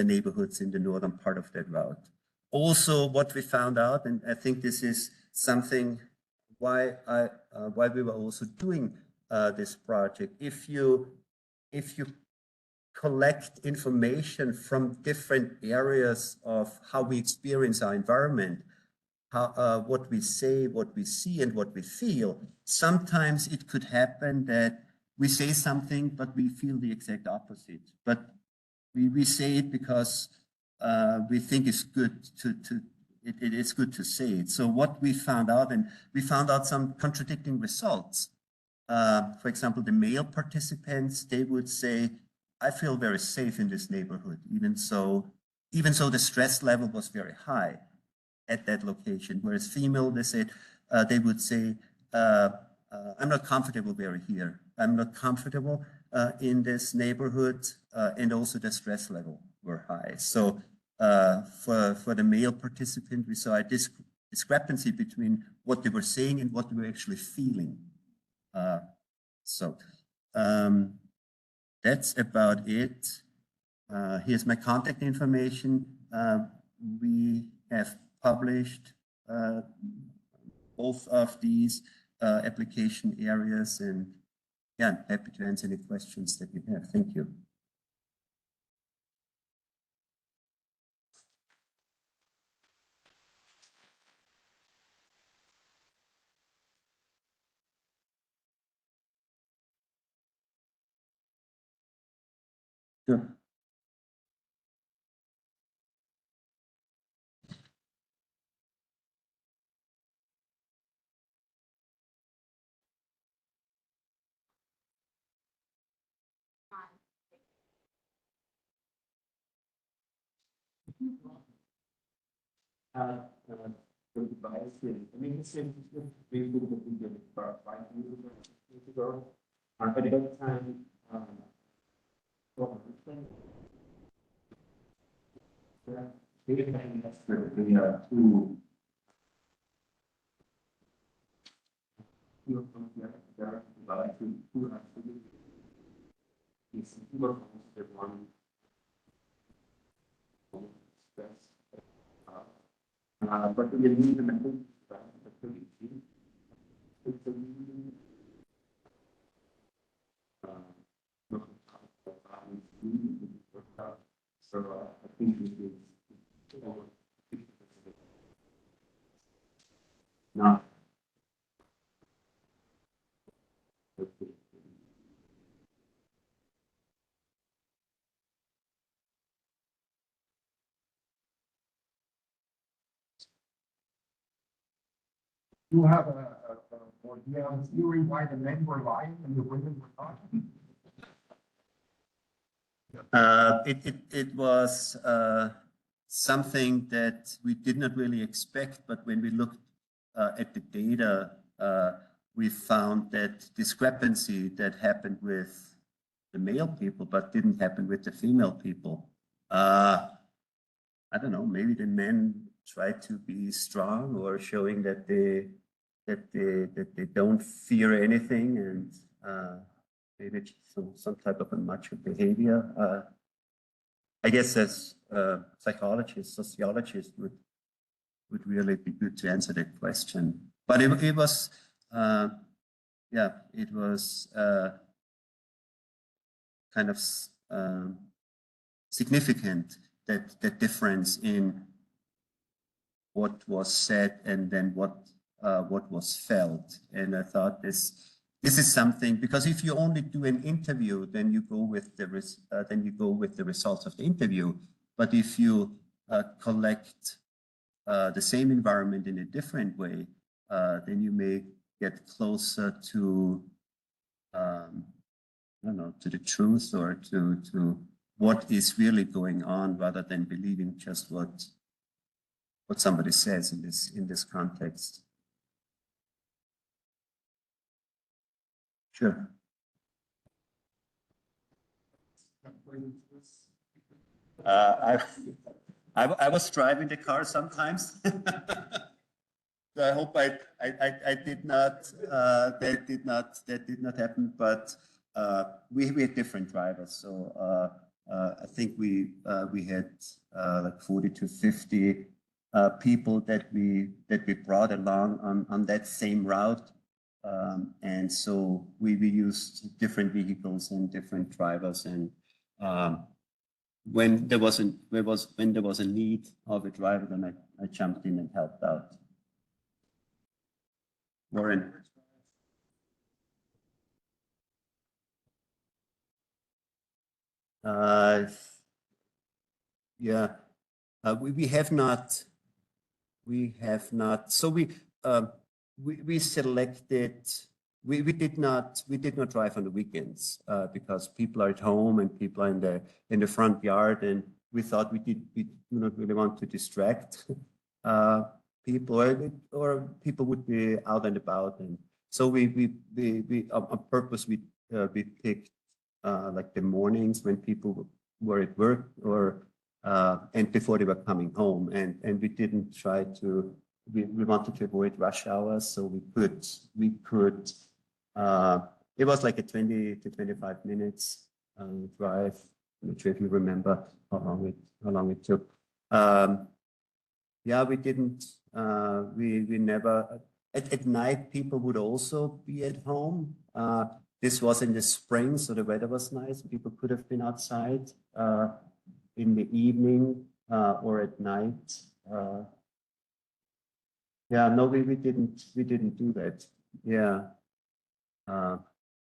neighborhoods in the northern part of that route. Also, what we found out, and I think this is something why we were also doing this project. If you collect information from different areas of how we experience our environment, what we say, what we see, and what we feel, sometimes it could happen that we say something, but we feel the exact opposite. But we say it because we think it's good it is good to say it. So what we found out, and we found out some contradicting results. For example, the male participants, they would say, I feel very safe in this neighborhood, even so the stress level was very high at that location. Whereas female, they would say, I'm not comfortable very here. I'm not comfortable in this neighborhood, and also the stress level were high. So for the male participant, we saw a discrepancy between what they were saying and what they were actually feeling. That's about it. Here's my contact information. We have published both of these application areas, and yeah, I'm happy to answer any questions that you have. Thank you. Sure. The device here. I mean, it's been really good that we did it for 5 years ago. But at that time, we are two. But we need to manage so I think it is not. You have or do you have a theory why the men were lying and the women were talking? It was something that we did not really expect, but when we looked at the data, we found that discrepancy that happened with the male people, but didn't happen with the female people. I don't know, maybe the men try to be strong or showing that they don't fear anything, and maybe it's some type of a macho behavior. I guess as psychologists, sociologists would really be good to answer that question. But it was yeah, it was kind of significant that the difference in what was said and then what was felt. And I thought this is something, because if you only do an interview, then you go with the results of the interview. But if you collect the same environment in a different way, then you may get closer to I don't know, to the truth, or to what is really going on, rather than believing just what somebody says in this context. Sure. I was driving the car sometimes. So I hope I did not that did not happen. But we had different drivers, so I think we had like 40 to 50 people that we brought along on that same route. And so we used different vehicles and different drivers, and when there was a need of a driver, then I jumped in and helped out. Warren. Yeah, we have not. So we selected. We did not drive on the weekends because people are at home and people are in the front yard, and we thought we do not really want to distract people, or people would be out and about, and so we on purpose we picked like the mornings when people were at work, or and before they were coming home, and we didn't try to. We wanted to avoid rush hours, so we could. It was like a 20 to 25 minutes drive. I'm not sure if you remember how long it took. Yeah, we didn't. We never. At night, people would also be at home. This was in the spring, so the weather was nice. People could have been outside in the evening or at night. Yeah, no, we didn't do that. Yeah.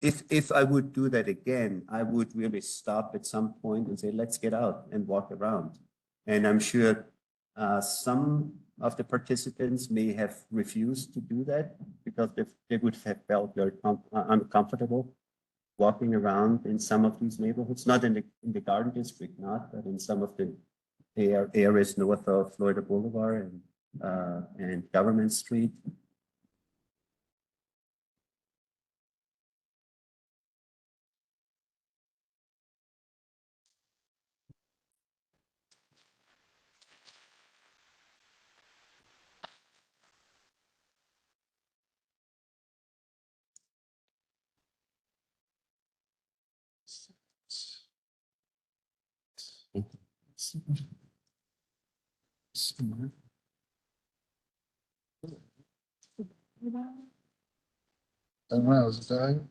If I would do that again, I would really stop at some point and say, let's get out and walk around. And I'm sure some of the participants may have refused to do that because they would have felt very uncomfortable walking around in some of these neighborhoods, not in the Garden District, not, but in some of the areas north of Florida Boulevard and Government Street. I don't know, is it dying?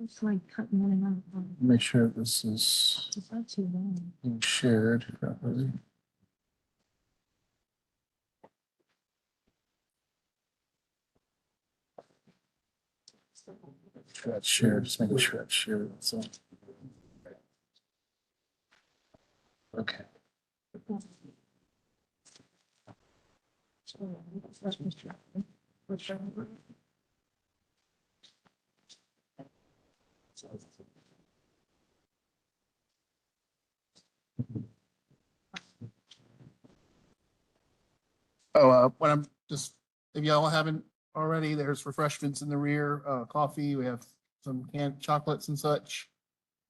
It's like cutting in and out. Make sure this is It's not too long. being shared properly. Sure that's shared, just making sure that's shared, so. Okay. Oh, when I'm just, if y'all haven't already, there's refreshments in the rear, coffee, we have some canned chocolates and such.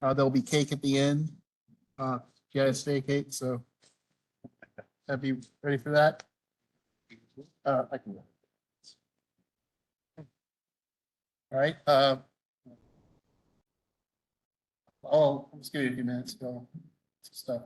There'll be cake at the end, GIS Day cake, so. Have you ready for that? I can go. All right, I'll just give you a few minutes to go. Stuff.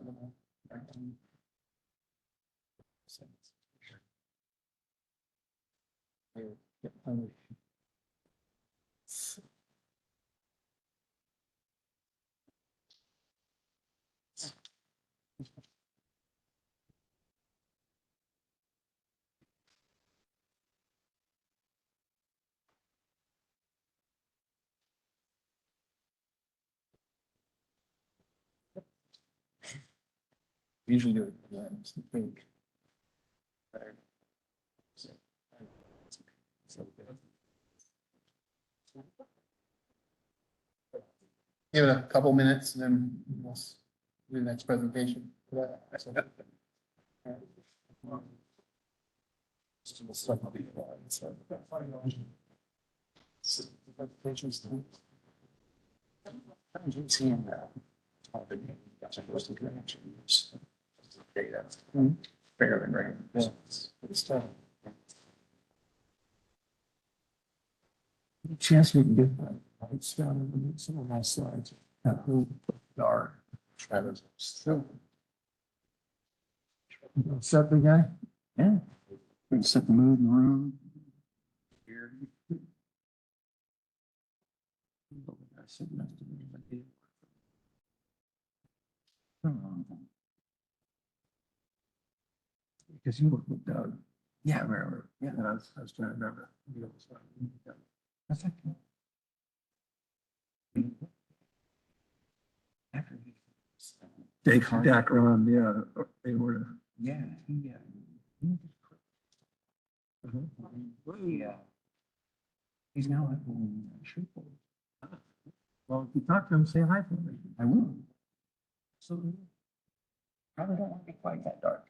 Usually do it. Yeah, it's the pink. Give it a couple minutes and then we'll do the next presentation. Fairly right. Chance we can get that lights down in some of my slides. That whole dark. Travis. So. Set the guy? Yeah. We can set the mood in the room. Here. Because you work with Doug. Yeah, I remember. Yeah, I was trying to remember. That's okay. Take background, yeah, they were. Yeah, yeah. Yeah. He's now at Shreveport. Well, if you talk to him, say hi for me. I will. So, probably don't want to be quite that dark.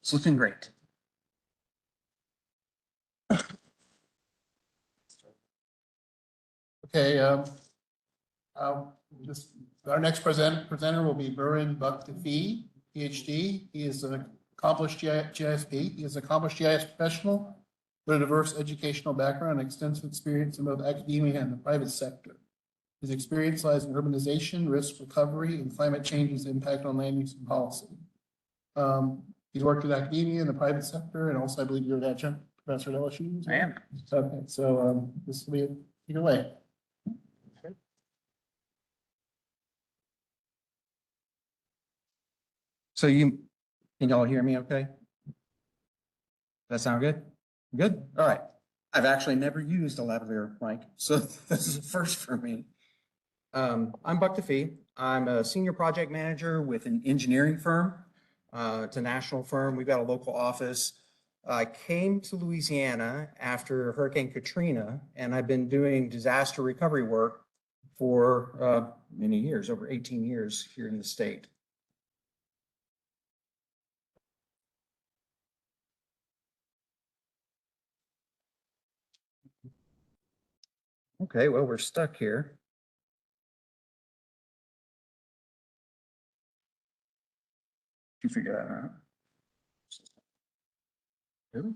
It's looking great. Okay, just our next presenter will be Burin Baktafi, PhD. He is an accomplished GISP. He is an accomplished GIS professional with a diverse educational background and extensive experience in both academia and the private sector. His experience lies in urbanization, risk recovery, and climate change's impact on land use and policy. He's worked with academia in the private sector, and also I believe you're an adjunct professor at LSU. I am. Okay, so this will be take it away. So can y'all hear me okay? That sound good? Good? All right. I've actually never used a lavalier mic, so this is a first for me. I'm Buck DeFee. I'm a senior project manager with an engineering firm. It's a national firm. We've got a local office. I came to Louisiana after Hurricane Katrina, and I've been doing disaster recovery work for many years, over 18 years here in the state. Okay, well, we're stuck here. You figure that out. Really?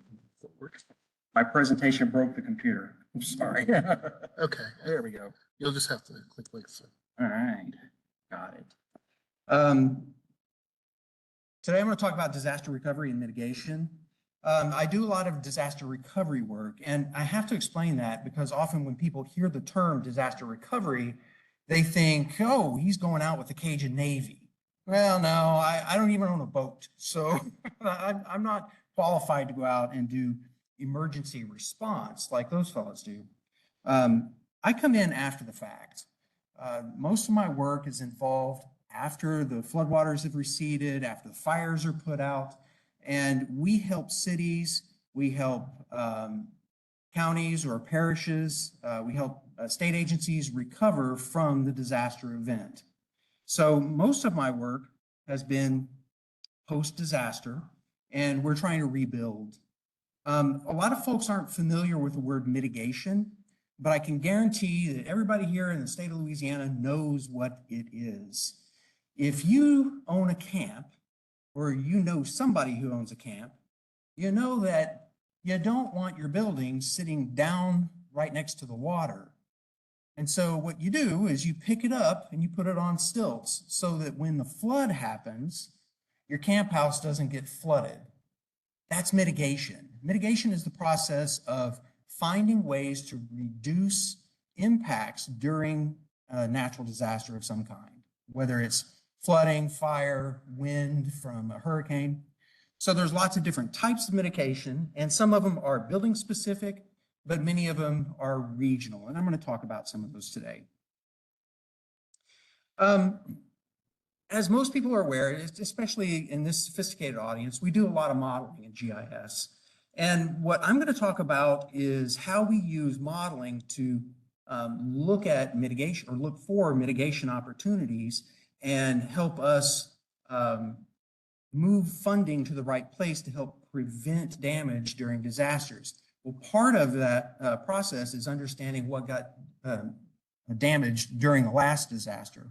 My presentation broke the computer. I'm sorry. Okay, There we go. you'll just have to click like so. All right, got it. Today I'm going to talk about disaster recovery and mitigation. I do a lot of disaster recovery work, and I have to explain that because often when people hear the term disaster recovery, they think, oh, he's going out with the Cajun Navy. Well, no, I don't even own a boat, so I'm not qualified to go out and do emergency response like those fellows do. I come in after the fact. Most of my work is involved after the floodwaters have receded, after the fires are put out, and we help cities, we help counties or parishes, we help state agencies recover from the disaster event. So most of my work has been post-disaster, and we're trying to rebuild. A lot of folks aren't familiar with the word mitigation, but I can guarantee that everybody here in the state of Louisiana knows what it is. If you own a camp, or you know somebody who owns a camp, you know that you don't want your building sitting down right next to the water. And so what you do is you pick it up and you put it on stilts so that when the flood happens, your camp house doesn't get flooded. That's mitigation. Mitigation is the process of finding ways to reduce impacts during a natural disaster of some kind, whether it's flooding, fire, wind from a hurricane. So there's lots of different types of mitigation, and some of them are building specific, but many of them are regional, and I'm going to talk about some of those today. As most people are aware, especially in this sophisticated audience, we do a lot of modeling in GIS. And what I'm going to talk about is how we use modeling to look at mitigation or look for mitigation opportunities and help us move funding to the right place to help prevent damage during disasters. Well, part of that process is understanding what got damaged during the last disaster.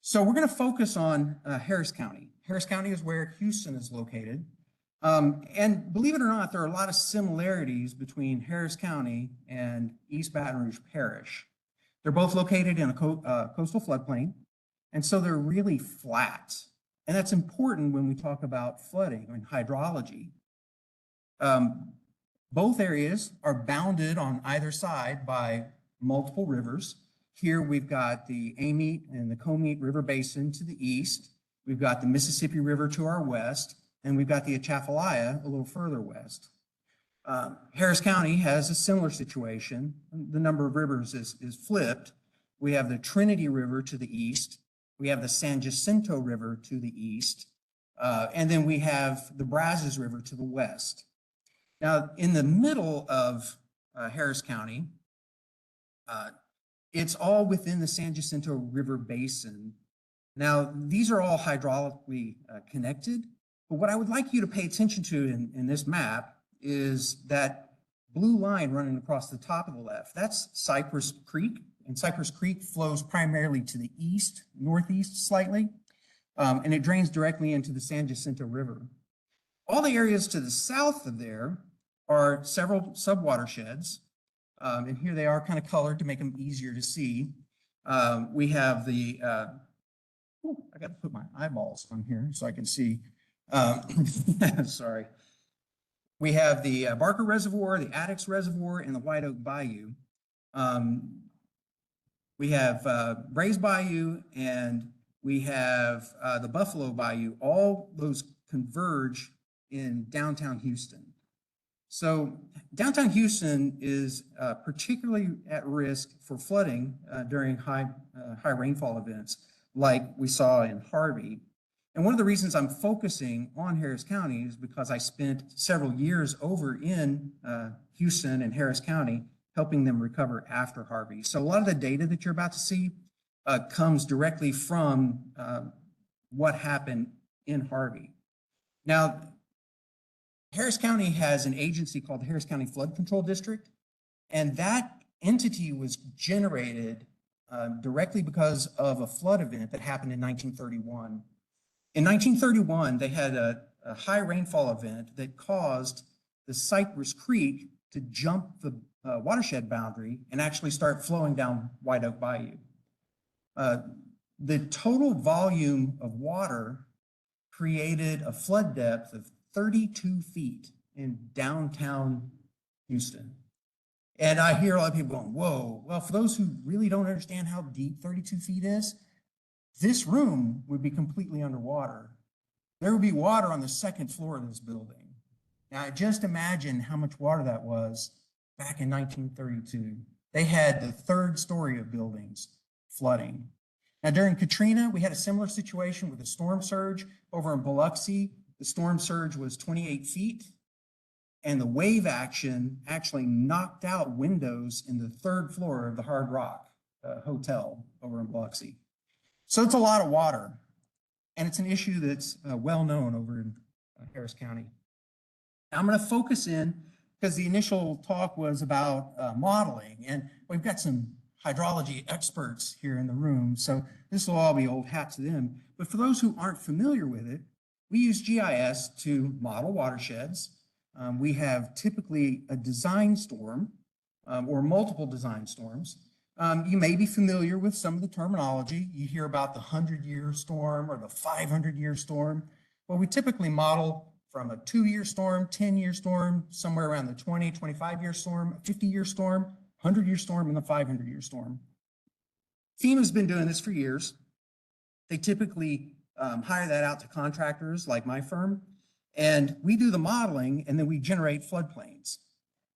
So we're going to focus on Harris County. Harris County is where Houston is located. And believe it or not, there are a lot of similarities between Harris County and East Baton Rouge Parish. They're both located in a coastal floodplain, and so they're really flat. And that's important when we talk about flooding and hydrology. Both areas are bounded on either side by multiple rivers. Here we've got the Amite and the Comite River Basin to the east. We've got the Mississippi River to our west, and we've got the Atchafalaya a little further west. Harris County has a similar situation. The number of rivers is flipped. We have the Trinity River to the east. We have the San Jacinto River to the east. And then we have the Brazos River to the west. Now, in the middle of Harris County, it's all within the San Jacinto River Basin. Now, these are all hydraulically connected, but what I would like you to pay attention to in this map is that blue line running across the top of the left. That's Cypress Creek, and Cypress Creek flows primarily to the east, northeast slightly, and it drains directly into the San Jacinto River. All the areas to the south of there are several subwatersheds, and here they are kind of colored to make them easier to see. We have the, I got to put my eyeballs on here so I can see. Sorry. We have the Barker Reservoir, the Addicks Reservoir, and the White Oak Bayou. We have Brays Bayou, and we have the Buffalo Bayou. All those converge in downtown Houston. So downtown Houston is particularly at risk for flooding during high rainfall events like we saw in Harvey. And one of the reasons I'm focusing on Harris County is because I spent several years over in Houston and Harris County helping them recover after Harvey. So a lot of the data that you're about to see comes directly from what happened in Harvey. Now, Harris County has an agency called the Harris County Flood Control District, and that entity was generated directly because of a flood event that happened in 1931. In 1931, they had a high rainfall event that caused the Cypress Creek to jump the watershed boundary and actually start flowing down White Oak Bayou. The total volume of water created a flood depth of 32 feet in downtown Houston. And I hear a lot of people going, whoa. Well, for those who really don't understand how deep 32 feet is, this room would be completely underwater. There would be water on the second floor of this building. Now, just imagine how much water that was back in 1932. They had the third story of buildings flooding. Now, during Katrina, we had a similar situation with a storm surge over in Biloxi. The storm surge was 28 feet, and the wave action actually knocked out windows in the third floor of the Hard Rock Hotel over in Biloxi. So it's a lot of water, and it's an issue that's well known over in Harris County. Now I'm going to focus in, because the initial talk was about modeling, and we've got some hydrology experts here in the room, so this will all be old hat to them. But for those who aren't familiar with it, we use GIS to model watersheds. We have typically a design storm or multiple design storms. You may be familiar with some of the terminology. You hear about the 100-year storm or the 500-year storm. Well, we typically model from a 2-year storm, 10-year storm, somewhere around the 20, 25-year storm, a 50-year storm, 100-year storm, and the 500-year storm. FEMA's been doing this for years. They typically hire that out to contractors like my firm, and we do the modeling, and then we generate floodplains.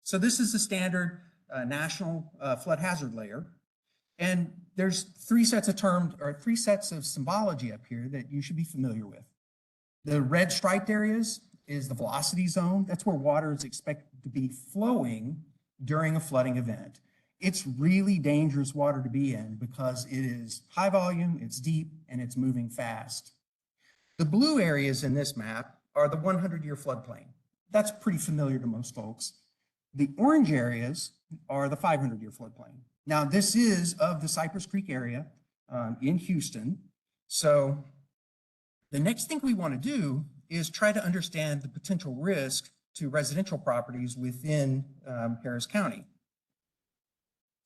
So this is the standard national flood hazard layer, and there's three sets of symbology up here that you should be familiar with. The red striped areas is the velocity zone. That's where water is expected to be flowing during a flooding event. It's really dangerous water to be in because it is high volume, it's deep, and it's moving fast. The blue areas in this map are the 100-year floodplain. That's pretty familiar to most folks. The orange areas are the 500-year floodplain. Now, this is of the Cypress Creek area in Houston. So the next thing we want to do is try to understand the potential risk to residential properties within Harris County.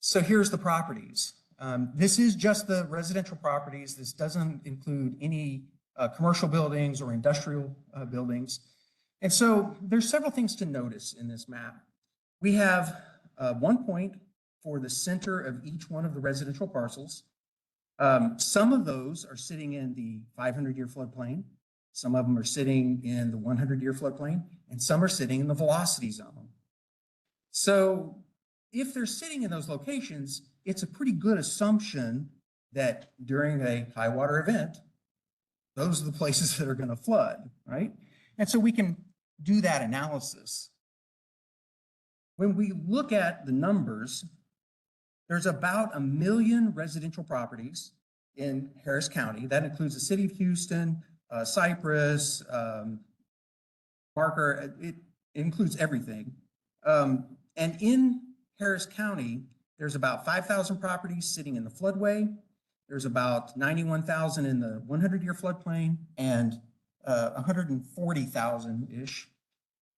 So here's the properties. This is just the residential properties. This doesn't include any commercial buildings or industrial buildings. And so there's several things to notice in this map. We have 1 point for the center of each one of the residential parcels. Some of those are sitting in the 500-year floodplain. Some of them are sitting in the 100-year floodplain, and some are sitting in the velocity zone. So if they're sitting in those locations, it's a pretty good assumption that during a high water event, those are the places that are going to flood, right? And so we can do that analysis. When we look at the numbers, there's about 1 million residential properties in Harris County. That includes the city of Houston, Cypress, Parker. It includes everything. And in Harris County, there's about 5,000 properties sitting in the floodway. There's about 91,000 in the 100-year floodplain and 140,000-ish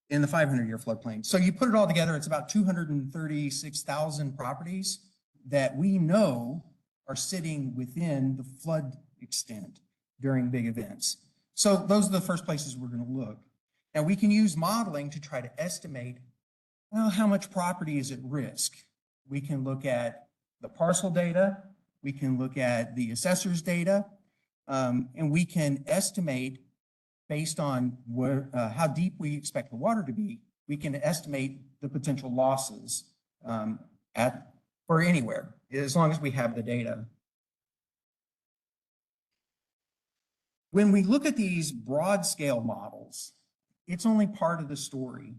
in the 500-year floodplain. So you put it all together, it's about 236,000 properties that we know are sitting within the flood extent during big events. So those are the first places we're going to look. Now we can use modeling to try to estimate, well, how much property is at risk. We can look at the parcel data, we can look at the assessor's data, and we can estimate based on how deep we expect the water to be, we can estimate the potential losses for anywhere, as long as we have the data. When we look at these broad scale models, it's only part of the story.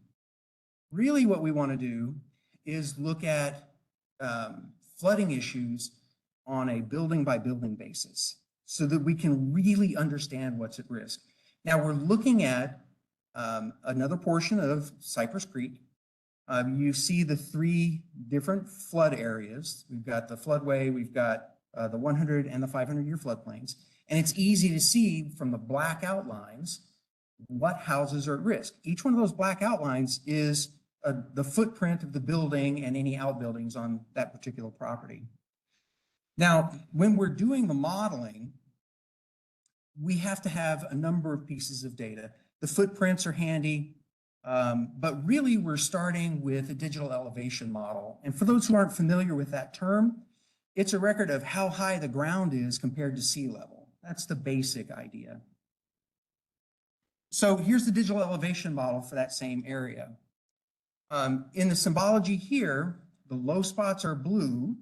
Really what we want to do is look at flooding issues on a building by building basis so that we can really understand what's at risk. Now we're looking at another portion of Cypress Creek. You see the 3 different flood areas. We've got the floodway, we've got the 100 and the 500-year floodplains. And it's easy to see from the black outlines what houses are at risk. Each one of those black outlines is the footprint of the building and any outbuildings on that particular property. Now, when we're doing the modeling, we have to have a number of pieces of data. The footprints are handy, but really we're starting with a digital elevation model. And for those who aren't familiar with that term, it's a record of how high the ground is compared to sea level. That's the basic idea. So here's the digital elevation model for that same area. In the symbology here, the low spots are blue,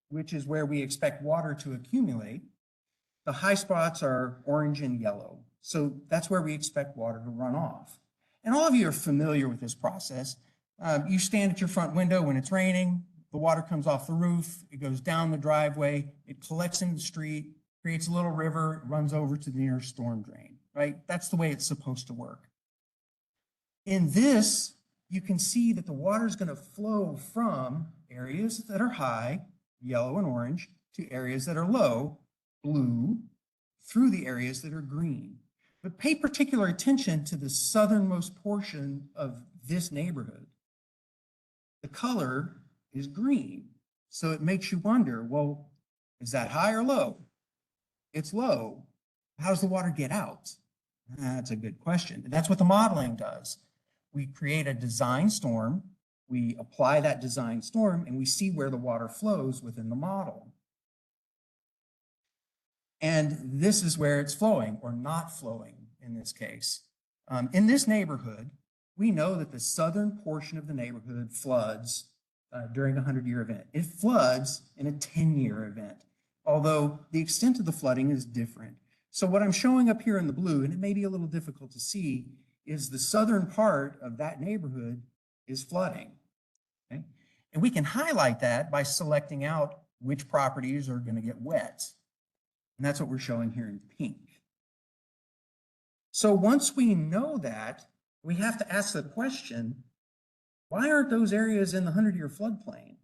which is where we expect water to accumulate. The high spots are orange and yellow. So that's where we expect water to run off. And all of you are familiar with this process. You stand at your front window when it's raining, the water comes off the roof, it goes down the driveway, it collects in the street, creates a little river, runs over to the nearest storm drain, right? That's the way it's supposed to work. In this, you can see that the water is going to flow from areas that are high, yellow and orange, to areas that are low, blue, through the areas that are green. But pay particular attention to the southernmost portion of this neighborhood. The color is green. So it makes you wonder, well, is that high or low? It's low. How does the water get out? That's a good question. And that's what the modeling does. We create a design storm, we apply that design storm, and we see where the water flows within the model. And this is where it's flowing or not flowing in this case. In this neighborhood, we know that the southern portion of the neighborhood floods during a 100-year event. It floods in a 10-year event, although the extent of the flooding is different. So what I'm showing up here in the blue, and it may be a little difficult to see, is the southern part of that neighborhood is flooding. Okay? And we can highlight that by selecting out which properties are going to get wet. And that's what we're showing here in pink. So once we know that, we have to ask the question, why aren't those areas in the 100-year floodplain?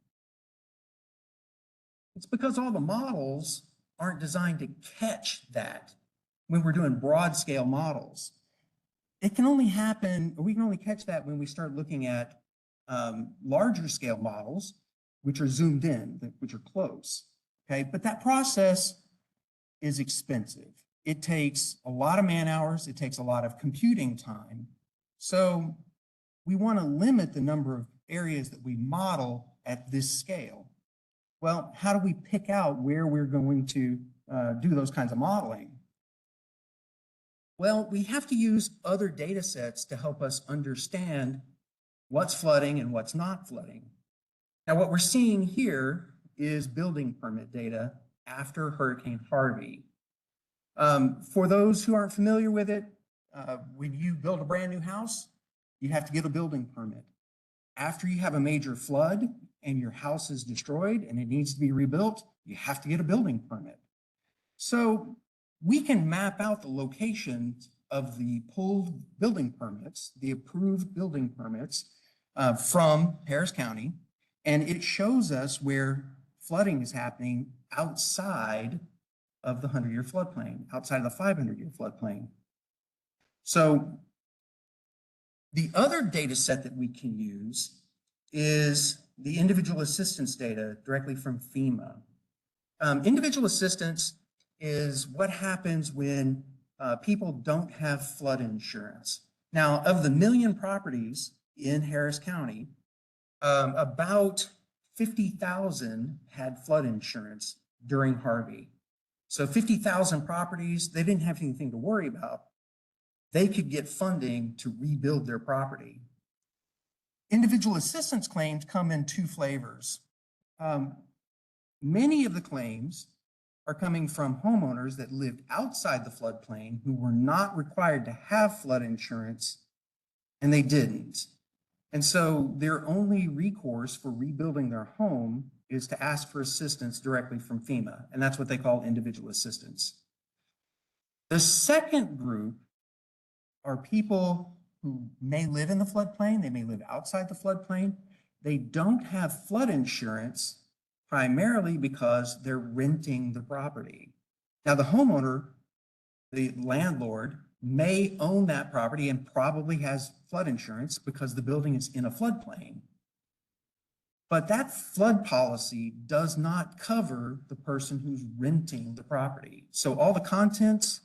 It's because all the models aren't designed to catch that when we're doing broad scale models. It can only happen, or we can only catch that when we start looking at larger scale models, which are zoomed in, which are close, okay? But that process is expensive. It takes a lot of man hours, it takes a lot of computing time. So we want to limit the number of areas that we model at this scale. Well, how do we pick out where we're going to do those kinds of modeling? Well, we have to use other data sets to help us understand what's flooding and what's not flooding. Now, what we're seeing here is building permit data after Hurricane Harvey. For those who aren't familiar with it, when you build a brand new house, you have to get a building permit. After you have a major flood and your house is destroyed and it needs to be rebuilt, you have to get a building permit. So we can map out the locations of the pulled building permits, the approved building permits from Harris County, and it shows us where flooding is happening outside of the 100-year floodplain, outside of the 500-year floodplain. So the other data set that we can use is the individual assistance data directly from FEMA. Individual assistance is what happens when people don't have flood insurance. Now, of the 1 million properties in Harris County, about 50,000 had flood insurance during Harvey. So 50,000 properties, they didn't have anything to worry about. They could get funding to rebuild their property. Individual assistance claims come in two flavors. Many of the claims are coming from homeowners that lived outside the floodplain who were not required to have flood insurance, and they didn't. And so their only recourse for rebuilding their home is to ask for assistance directly from FEMA, and that's what they call individual assistance. The second group are people who may live in the floodplain, they may live outside the floodplain. They don't have flood insurance primarily because they're renting the property. Now, the homeowner, the landlord, may own that property and probably has flood insurance because the building is in a floodplain. But that flood policy does not cover the person who's renting the property. So all the contents,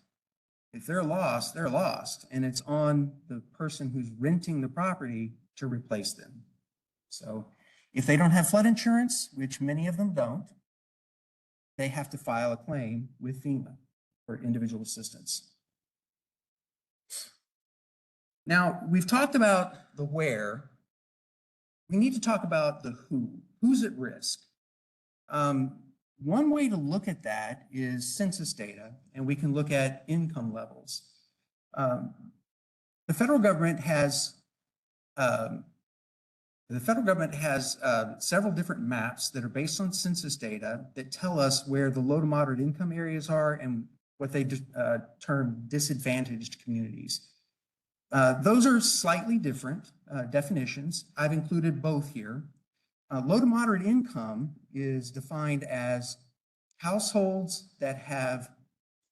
if they're lost, they're lost. And it's on the person who's renting the property to replace them. So if they don't have flood insurance, which many of them don't, they have to file a claim with FEMA for individual assistance. Now, we've talked about the where. We need to talk about the who. Who's at risk? One way to look at that is census data, and we can look at income levels. The federal government has several different maps that are based on census data that tell us where the low to moderate income areas are and what they term disadvantaged communities. Those are slightly different definitions. I've included both here. Low to moderate income is defined as households that have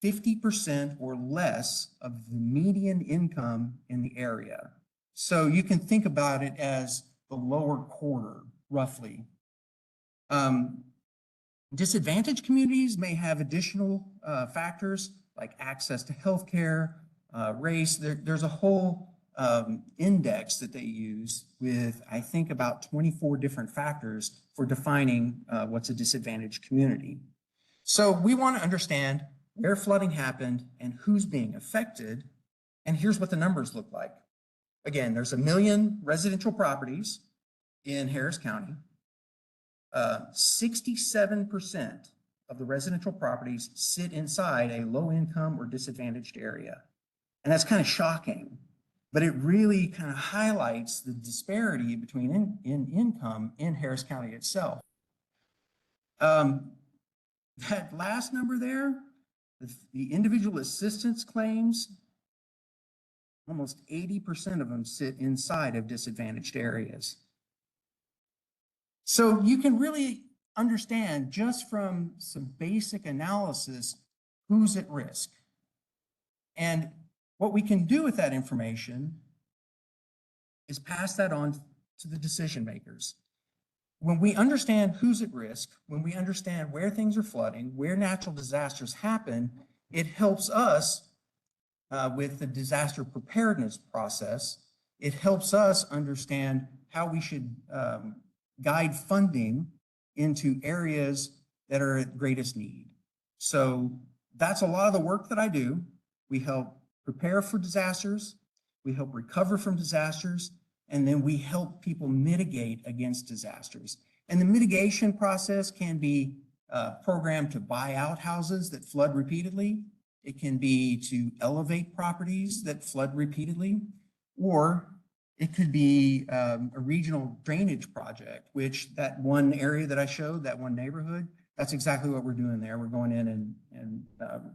50% or less of the median income in the area. So you can think about it as the lower quarter, roughly. Disadvantaged communities may have additional factors like access to healthcare, race. There's a whole index that they use with, I think, about 24 different factors for defining what's a disadvantaged community. So we want to understand where flooding happened and who's being affected. And here's what the numbers look like. Again, there's 1 million residential properties in Harris County. 67% of the residential properties sit inside a low income or disadvantaged area. And that's kind of shocking, but it really kind of highlights the disparity between income in Harris County itself. That last number there, the individual assistance claims, almost 80% of them sit inside of disadvantaged areas. So you can really understand just from some basic analysis who's at risk. And what we can do with that information is pass that on to the decision makers. When we understand who's at risk, when we understand where things are flooding, where natural disasters happen, it helps us with the disaster preparedness process. It helps us understand how we should guide funding into areas that are at greatest need. So that's a lot of the work that I do. We help prepare for disasters, we help recover from disasters, and then we help people mitigate against disasters. And the mitigation process can be programmed to buy out houses that flood repeatedly. It can be to elevate properties that flood repeatedly, or it could be a regional drainage project, which that one area that I showed, that one neighborhood, that's exactly what we're doing there. We're going in and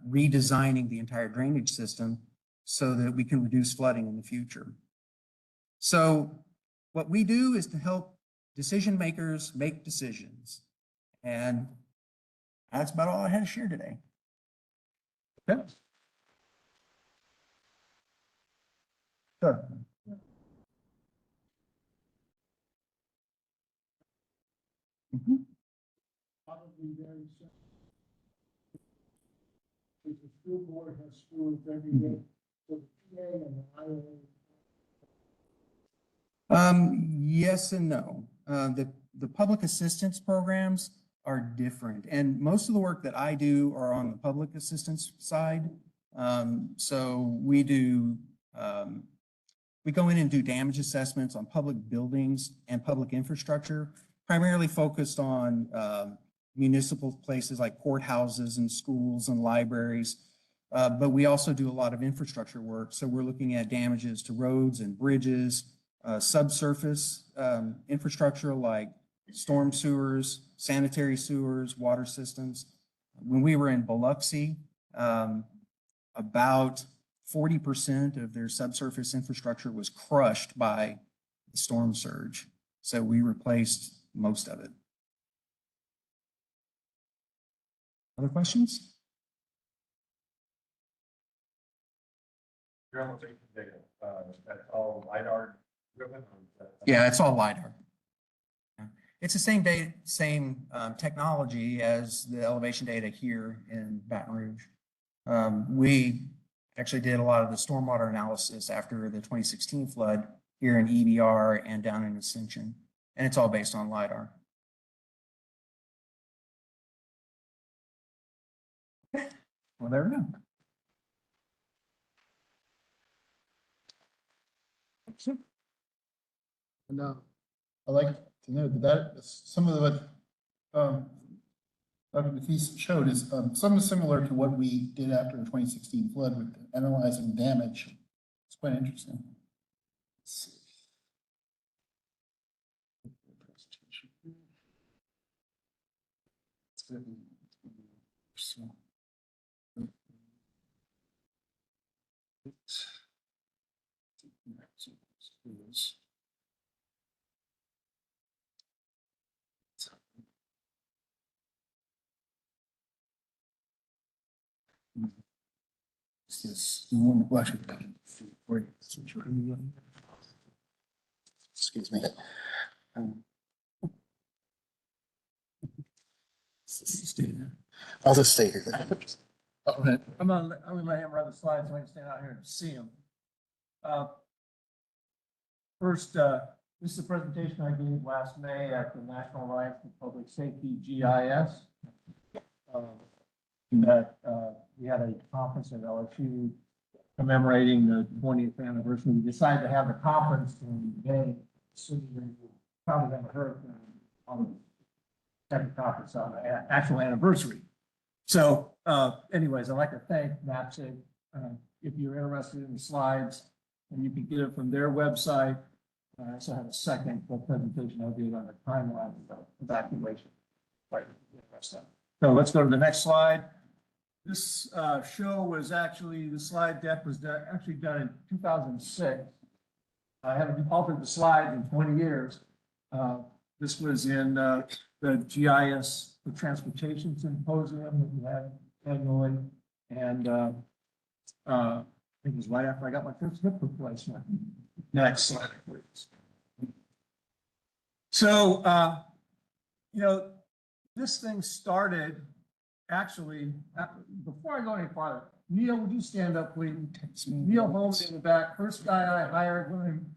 redesigning the entire drainage system so that we can reduce flooding in the future. So what we do is to help decision makers make decisions. And that's about all I had to share today. Okay. Sure. Mhm. Probably very simple. If the school board has schools every day, so the PA and the IOA. Yes and no. The public assistance programs are different, and most of the work that I do are on the public assistance side. So we do We go in and do damage assessments on public buildings and public infrastructure, primarily focused on municipal places like courthouses and schools and libraries. But we also do a lot of infrastructure work. So we're looking at damages to roads and bridges, subsurface infrastructure like storm sewers, sanitary sewers, water systems. When we were in Biloxi, about 40% of their subsurface infrastructure was crushed by the storm surge. So we replaced most of it. Other questions? Your elevation data, that's all LiDAR driven? or is that- Yeah, it's all LiDAR. Yeah. It's the same data, same technology as the elevation data here in Baton Rouge. We actually did a lot of the stormwater analysis after the 2016 flood here in EBR and down in Ascension, and it's all based on LiDAR. Okay. Well, there we go. And I'd like to know that some of what Dr. Nafis showed is something similar to what we did after the 2016 flood with analyzing damage. It's quite interesting. Let's see. Excuse me. I'll just stay here. All right. I'm gonna let him run the slides so I can stand out here and see him. First, this is a presentation I gave last May at the National Alliance for Public Safety GIS. We had a conference at LSU commemorating the 20th anniversary. We decided to have the conference in May, so you probably haven't heard on the second conference on the actual anniversary. So anyways, I'd like to thank NAPSG. If you're interested in the slides, and you can get it from their website. I also have a second presentation I'll do on the timeline of evacuation. So let's go to the next slide. This show was actually, the slide deck was actually done in 2006. I haven't altered the slides in 20 years. This was in the GIS, the Transportation Symposium that we had annually. And I think it was right after I got my first hip replacement. Next slide, please. So, this thing started actually, before I go any farther, Neil, would you stand up, please? Neil Holmes in the back, first guy I hired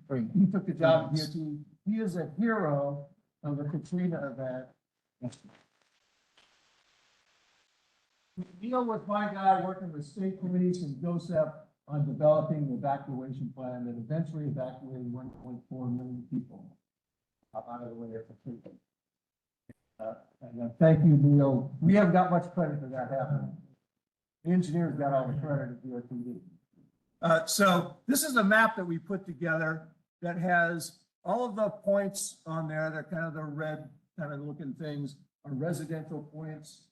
when he took the job at DOT. He is a hero of the Katrina event. Neil was my guy working with state police and JOSEP on developing the evacuation plan that eventually evacuated 1.4 million people out of the way of Katrina. And thank you, Neil. We haven't got much credit for that happening. The engineers got all the credit at DOT. So this is a map that we put together that has all of the points on there. They're kind of the red kind of looking things are residential points.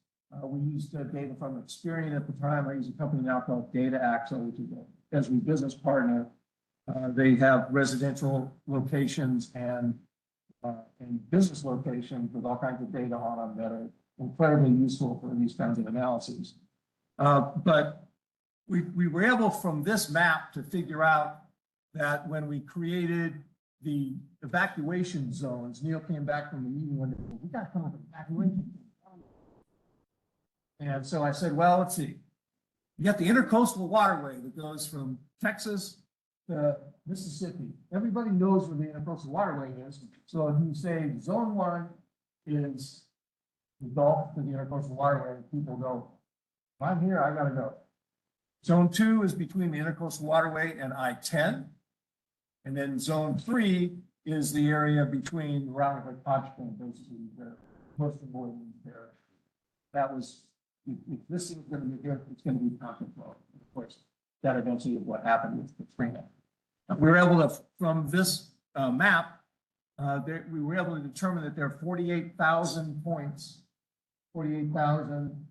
We used data from Experian at the time. I use a company now called Data Axle, which is a Esri business partner. They have residential locations and business locations with all kinds of data on them that are incredibly useful for these kinds of analyses. But we were able from this map to figure out that when we created the evacuation zones, Neil came back from the meeting one day, we got to come up with evacuation. And so I said, well, let's see. You got the intercoastal waterway that goes from Texas to Mississippi. Everybody knows where the intercoastal waterway is. So if you say zone 1 is the Gulf to the intercoastal waterway, people go, if I'm here, I gotta go. Zone 2 is between the intercoastal waterway and I-10. And then zone 3 is the area between Round Lake and basically the most important there. That was, if this is going to be here, it's going to be constant flow. Of course, that eventually is what happened with Katrina. We were able to, from this map, we were able to determine that there are 48,000 points, 48,000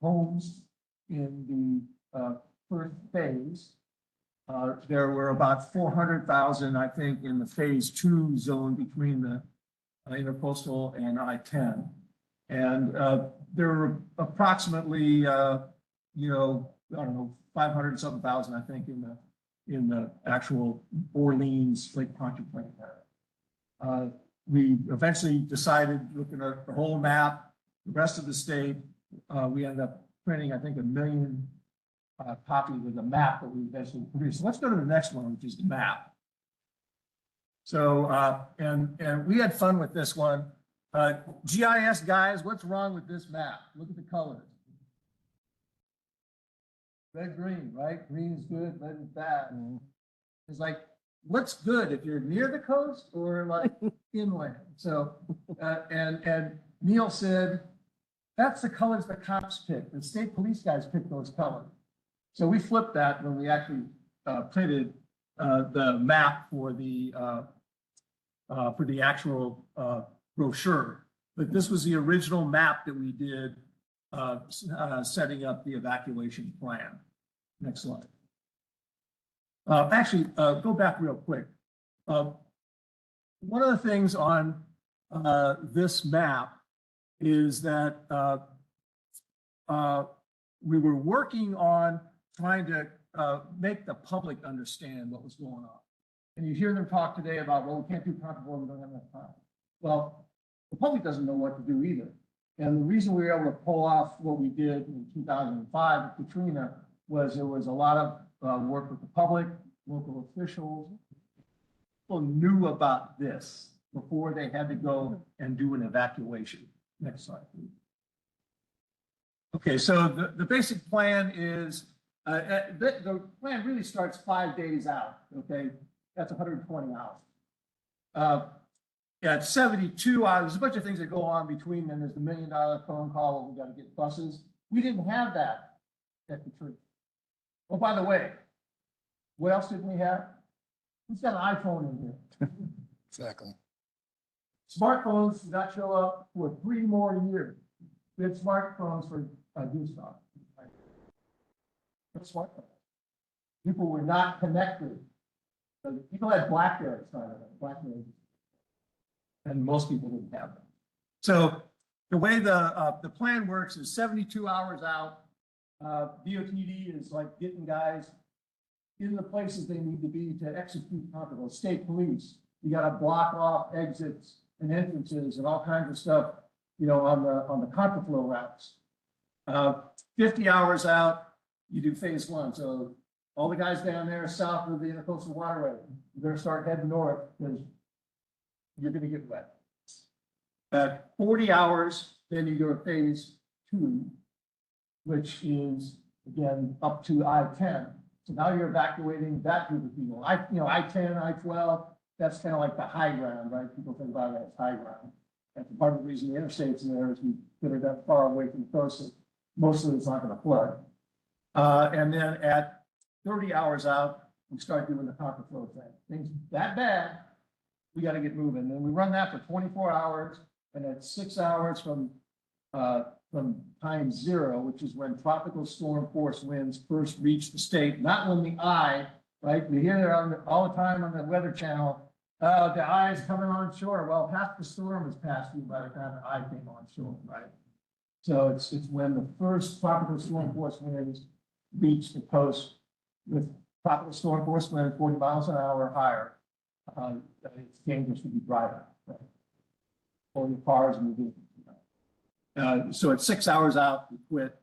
homes in the first phase. There were about 400,000, I think, in the phase 2 zone between the intercoastal and I-10. And there were approximately, I don't know, 500 something thousand, I think, in the actual Orleans Lake Pontchartrain area. We eventually decided, looking at the whole map, the rest of the state, we ended up printing, I think, 1 million copies of the map that we eventually produced. So let's go to the next one, which is the map. So, and we had fun with this one. GIS guys, what's wrong with this map? Look at the colors. Red, green, right? Green is good, red is bad. It's like, what's good if you're near the coast or like inland? So, and Neil said, that's the colors the cops pick. The state police guys pick those colors. So we flipped that when we actually printed the map for the actual brochure. But this was the original map that we did setting up the evacuation plan. Next slide. Actually, go back real quick. One of the things on this map is that we were working on trying to make the public understand what was going on. And you hear them talk today about, well, we can't do control, we don't have enough time. Well, the public doesn't know what to do either. And the reason we were able to pull off what we did in 2005 with Katrina was there was a lot of work with the public, local officials. People knew about this before they had to go and do an evacuation. Next slide, please. Okay, so the basic plan is, the plan really starts 5 days out, okay? That's 120 hours. At 72 hours, there's a bunch of things that go on between them. There's the $1 million phone call, we got to get buses. We didn't have that at Katrina. Oh, by the way, what else did we have? Who's got an iPhone in here? Exactly. Smartphones did not show up for 3 more years. We had smartphones for Gustav. No smartphones. People were not connected. People had Blackberries, Blackberries, and most people didn't have them. So the way the plan works is 72 hours out. DOTD is like getting guys in the places they need to be to execute control. State police, you got to block off exits and entrances and all kinds of stuff, on the contraflow routes. 50 hours out, you do phase 1. So all the guys down there south of the intercoastal waterway, you're going to start heading north because you're going to get wet. At 40 hours, then you go to phase 2, which is again up to I-10. So now you're evacuating that group of people. I-10, I-12, that's kind of like the high ground, right? People think about it as high ground. And part of the reason the interstate's there is we put it that far away from the coast, so most of it's not going to flood. And then at 30 hours out, we start doing the contraflow thing. Things that bad, we got to get moving. And we run that for 24 hours, and at 6 hours from time 0, which is when tropical storm force winds first reach the state, not when the eye, right? We hear it all the time on the Weather Channel. The eye is coming on shore. Well, half the storm has passed through by the time the eye came on shore, right? So it's when the first tropical storm force winds reach the coast with tropical storm force wind 40 miles an hour or higher. It's dangerous to be driving, right? Or your cars and your vehicles. So at 6 hours out, we quit.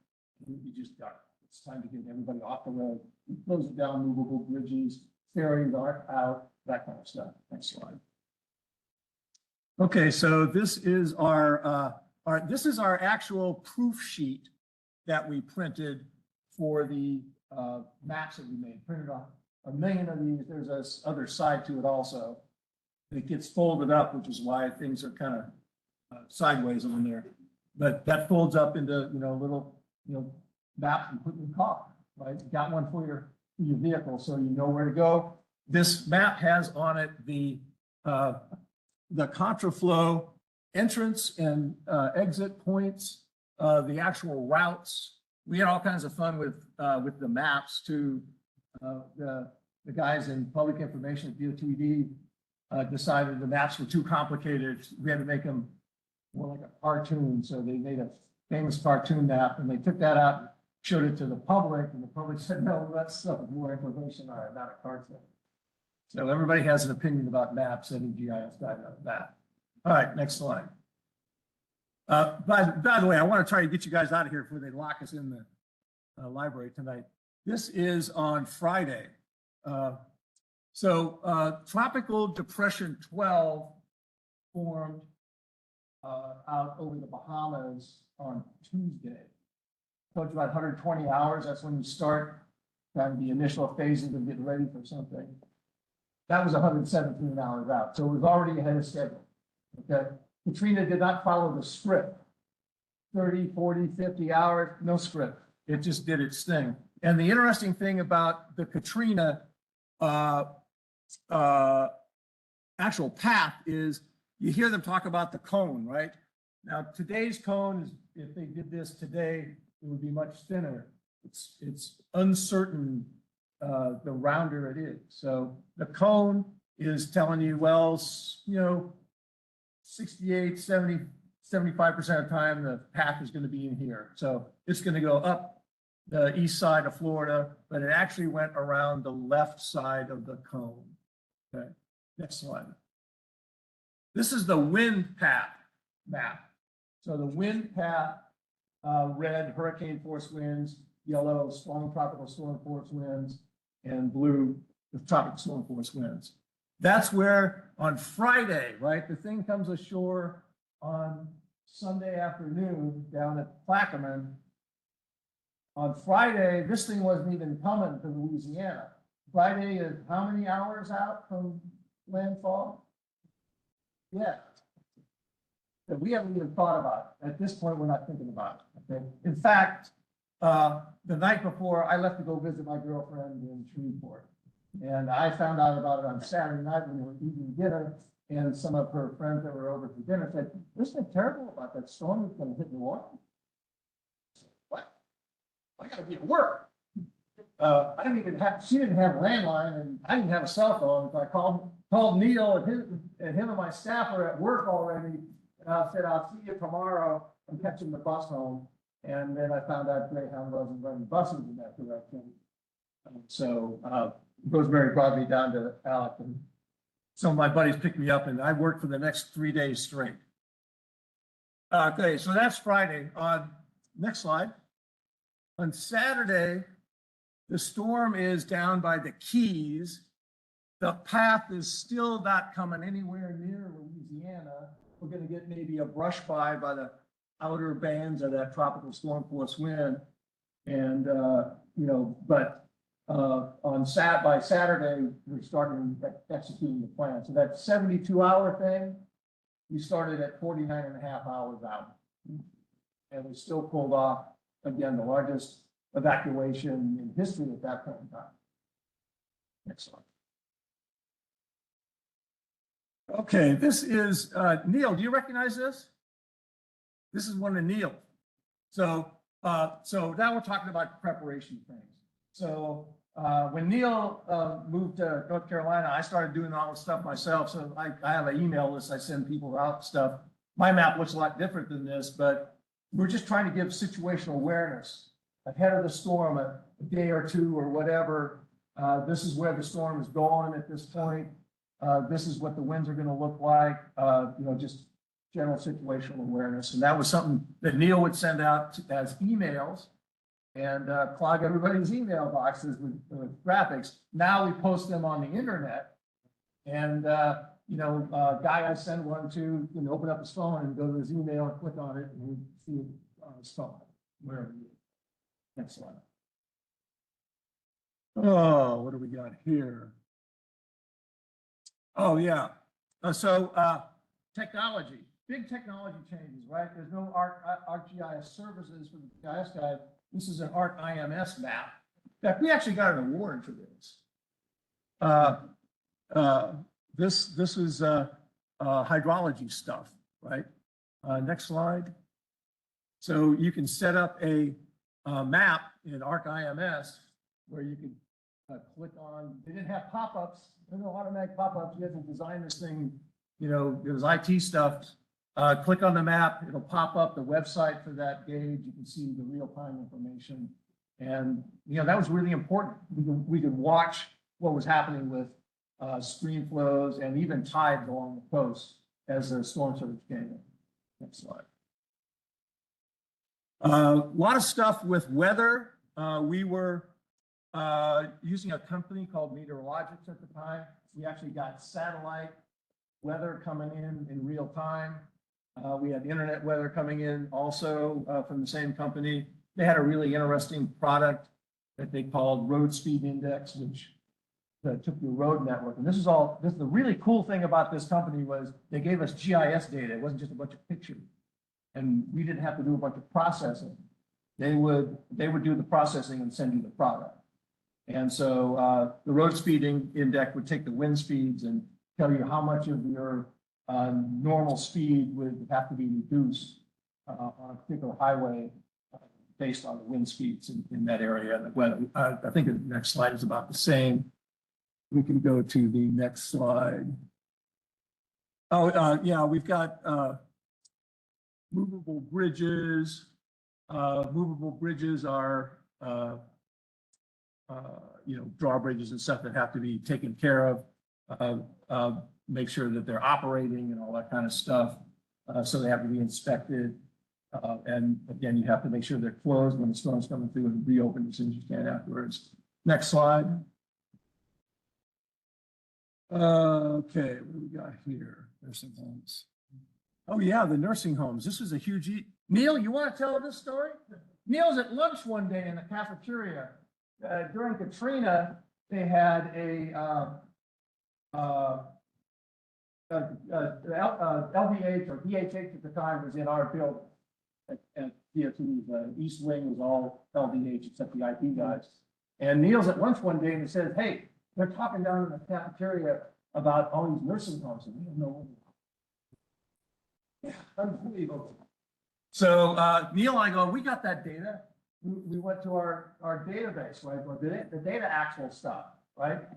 We just got it. It's time to get everybody off the road. We close it down, movable bridges, ferries are out, that kind of stuff. Next slide. Okay, so this is our actual proof sheet that we printed for the maps that we made. Printed off a million of these. There's this other side to it also. It gets folded up, which is why things are kind of sideways on there. But that folds up into, little, map and put in the car, right? You got one for your vehicle, so you know where to go. This map has on it the contraflow entrance and exit points, the actual routes. We had all kinds of fun with the maps too. The guys in public information at DOTD decided the maps were too complicated. We had to make them more like a cartoon. So they made a famous cartoon map and they took that out and showed it to the public. And the public said, no, that's stuff with more information on it, not a cartoon. So everybody has an opinion about maps and GIS guy knows that. All right, next slide. By the way, I want to try to get you guys out of here before they lock us in the library tonight. This is on Friday. Tropical Depression 12 formed out over the Bahamas on Tuesday. Told you about 120 hours. That's when you start kind of the initial phases of getting ready for something. That was 117 hours out. So it was already ahead of schedule. Okay. Katrina did not follow the script. 30, 40, 50 hours, no script. It just did its thing. And the interesting thing about the Katrina actual path is you hear them talk about the cone, right? Now, today's cone is, if they did this today, it would be much thinner. It's uncertain the rounder it is. So the cone is telling you, well, 68, 70, 75% of the time, the path is going to be in here. So it's going to go up the east side of Florida, but it actually went around the left side of the cone. Okay, next slide. This is the wind path map. So the wind path, red, hurricane force winds, yellow, strong tropical storm force winds, and blue, the tropical storm force winds. That's where on Friday, right, the thing comes ashore on Sunday afternoon down at Plaquemine. On Friday, this thing wasn't even coming to Louisiana. Friday is how many hours out from landfall? Yeah. That we haven't even thought about it. At this point, we're not thinking about it. Okay. In fact, the night before, I left to go visit my girlfriend in Shreveport. And I found out about it on Saturday night when we were eating dinner. And some of her friends that were over for dinner said, "Isn't it terrible about that storm that's going to hit New Orleans?" What? I got to be at work. I didn't even have, she didn't have a landline and I didn't have a cell phone. So I called Neil and him and my staff are at work already. And I said, "I'll see you tomorrow. I'm catching the bus home." And then I found out Greyhound wasn't running buses in that direction. So Rosemary brought me down to Alec, and some of my buddies picked me up, and I worked for the next 3 days straight. Okay, so that's Friday. Next slide. On Saturday, the storm is down by the Keys. The path is still not coming anywhere near Louisiana. We're going to get maybe a brush by the outer bands of that tropical storm force wind. And, but by Saturday, we're starting executing the plan. So that 72-hour thing, we started at 49 and a half hours out. And we still pulled off, again, the largest evacuation in history at that point in time. Next slide. Okay, this is Neil. Do you recognize this? This is one of Neil. So now we're talking about preparation things. So when Neil moved to North Carolina, I started doing all this stuff myself. So I have an email list. I send people out stuff. My map looks a lot different than this, but we're just trying to give situational awareness ahead of the storm, a day or two or whatever. This is where the storm is going at this point. This is what the winds are going to look like. Just general situational awareness. And that was something that Neil would send out as emails and clog everybody's email boxes with graphics. Now we post them on the internet. And, guy I send one to can open up his phone and go to his email and click on it and see it on his phone, wherever he is. Next slide. Oh, what do we got here? Oh, yeah. Technology, big technology changes, right? There's no ArcGIS services for the GIS guy. This is an ArcIMS map. In fact, we actually got an award for this. This is hydrology stuff, right? Next slide. So you can set up a map in ArcIMS where you can click on, they didn't have pop-ups, there's no automatic pop-ups, you had to design this thing, you know, it was IT stuff. Click on the map, it'll pop up the website for that gauge, you can see the real-time information. And, you know, that was really important. We could watch what was happening with stream flows and even tides along the coast as the storm surge came in. Next slide. A lot of stuff with weather. We were using a company called Meteorologics at the time. We actually got satellite weather coming in real time. We had internet weather coming in also from the same company. They had a really interesting product that they called Road Speed Index, which took your road network. And this is the really cool thing about this company was they gave us GIS data. It wasn't just a bunch of pictures. And we didn't have to do a bunch of processing. They would do the processing and send you the product. And so the road speeding index would take the wind speeds and tell you how much of your normal speed would have to be reduced on a particular highway based on the wind speeds in that area and the weather. I think the next slide is about the same. We can go to the next slide. Oh, yeah, we've got movable bridges. Movable bridges are, you know, drawbridges and stuff that have to be taken care of. Make sure that they're operating and all that kind of stuff. So they have to be inspected. And again, you have to make sure they're closed when the storm's coming through and reopen as soon as you can afterwards. Next slide. Okay, what do we got here? Nursing homes. Oh yeah, the nursing homes. This is a huge. Neil, you want to tell this story? Neil was at lunch one day in the cafeteria. During Katrina, they had LVH or DHH at the time was in our building. And DOT's East Wing was all LVH except the IT guys. And Neil's at lunch one day and he says, "Hey, they're talking down in the cafeteria about all these nursing homes." And we don't know. Yeah, unbelievable. So Neil and I go, "We got that data." We went to our database, right? The data actual stuff, right?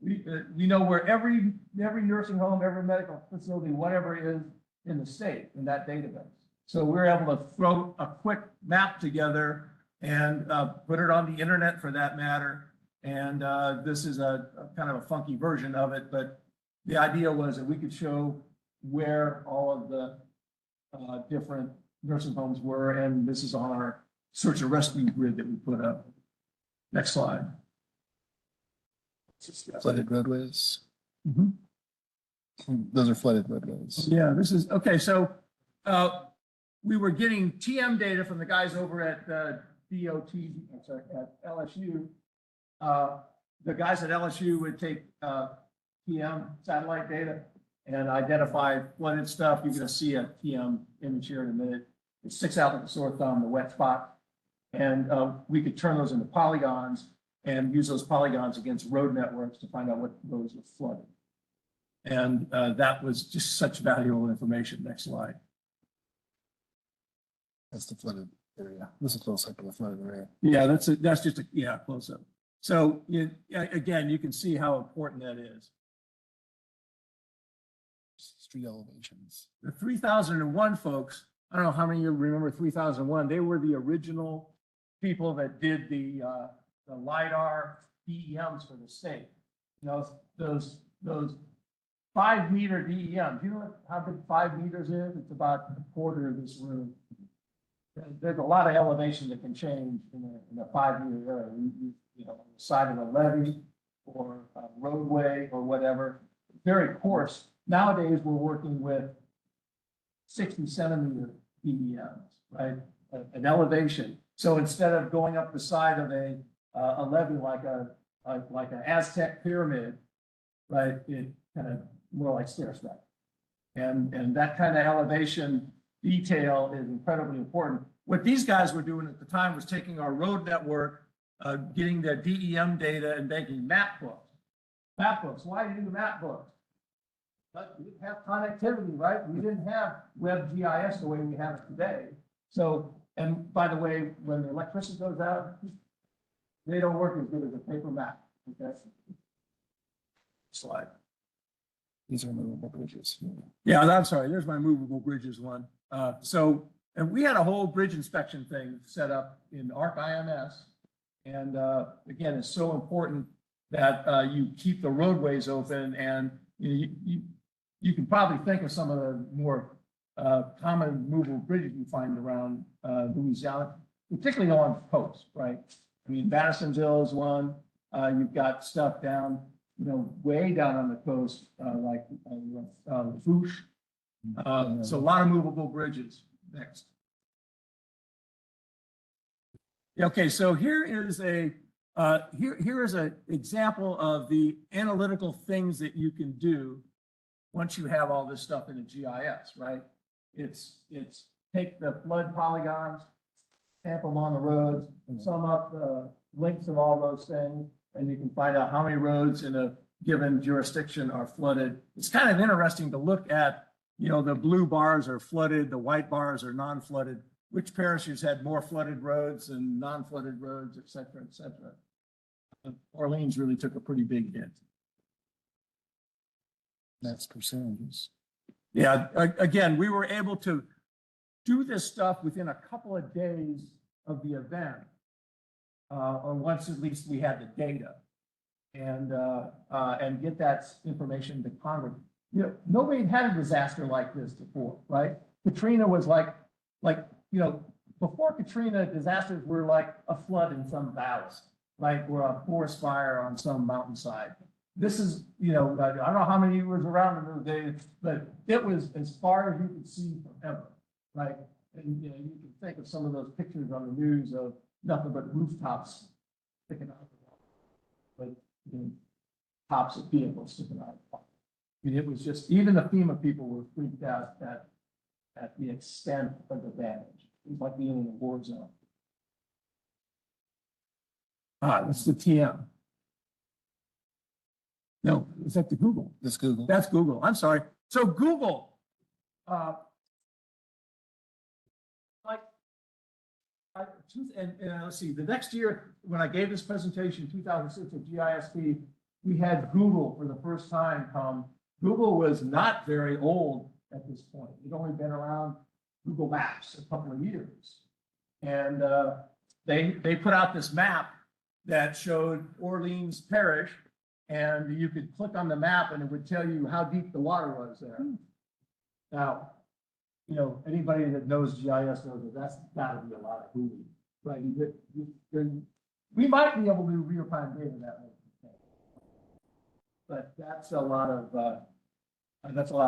We know where every nursing home, every medical facility, whatever is in the state in that database. So we're able to throw a quick map together and put it on the internet for that matter. And this is a kind of a funky version of it, but the idea was that we could show where all of the different nursing homes were, and this is on our search and rescue grid that we put up. Next slide. Flooded roadways. Mhm. Those are flooded roadways. Yeah, this is, okay, so we were getting TM data from the guys over at at LSU. The guys at LSU would take TM satellite data and identify flooded stuff. You're going to see a TM image here in a minute. It sticks out like a sore thumb, the wet spot. And we could turn those into polygons and use those polygons against road networks to find out what roads were flooded. And that was just such valuable information. Next slide. That's the flooded area. This is close up to the flooded area. Yeah, that's just a close up. So again, you can see how important that is. Street elevations. The 3001 folks, I don't know how many of you remember 3001. They were the original people that did the LiDAR DEMs for the state. You know, those 5 meter DEMs. You know how big 5 meters is? It's about a quarter of this room. There's a lot of elevation that can change in a 5 meter area. You know, on the side of a levee or a roadway or whatever. Very coarse. Nowadays, we're working with 60 centimeter DEMs, right? An elevation. So instead of going up the side of a levee like a like an Aztec pyramid, right? It kind of more like stair step. And that kind of elevation detail is incredibly important. What these guys were doing at the time was taking our road network, getting their DEM data and making map books. Map books, why do map books? But we didn't have connectivity, right? We didn't have web GIS the way we have it today. So, and by the way, when the electricity goes out, they don't work as good as a paper map. Okay. Slide. These are movable bridges. Yeah, I'm sorry, there's my movable bridges one. And we had a whole bridge inspection thing set up in ARC IMS. And again, it's so important that you keep the roadways open, and you can probably think of some of the more common movable bridges you find around Louisiana, particularly on the coast, right? I mean, Madisonville is one. You've got stuff down, way down on the coast, like Fouche. So a lot of movable bridges. Next. Okay, so here is an example of the analytical things that you can do once you have all this stuff in a GIS, right? It's take the flood polygons, stamp them on the roads, and sum up the links of all those things, and you can find out how many roads in a given jurisdiction are flooded. It's kind of interesting to look at, the blue bars are flooded, the white bars are non-flooded, which parishes had more flooded roads and non-flooded roads, et cetera, et cetera. Orleans really took a pretty big hit. That's percentages. Yeah, again, we were able to do this stuff within a couple of days of the event, or once at least we had the data, and get that information to Congress. Nobody had a disaster like this before, right? Katrina was like, before Katrina, disasters were like a flood in some valley, like or a forest fire on some mountainside. This is, I don't know how many was around in those days, but it was as far as you could see forever, right? And you can think of some of those pictures on the news of nothing but rooftops sticking out of the wall, but tops of vehicles sticking out of the wall. I mean, it was just, even the FEMA people were freaked out at the extent of the damage. It was like being in a war zone. That's the TM. No, is that the Google? This Google. That's Google. I'm sorry. So Google, let's see, the next year when I gave this presentation, 2006 at GISP, we had Google for the first time come. Google was not very old at this point. It'd only been around, Google Maps, a couple of years. And they put out this map that showed Orleans Parish, and you could click on the map and it would tell you how deep the water was there. Now, anybody that knows GIS knows that that's got to be a lot of Google, right? We might be able to do real-time data that way, but that's a lot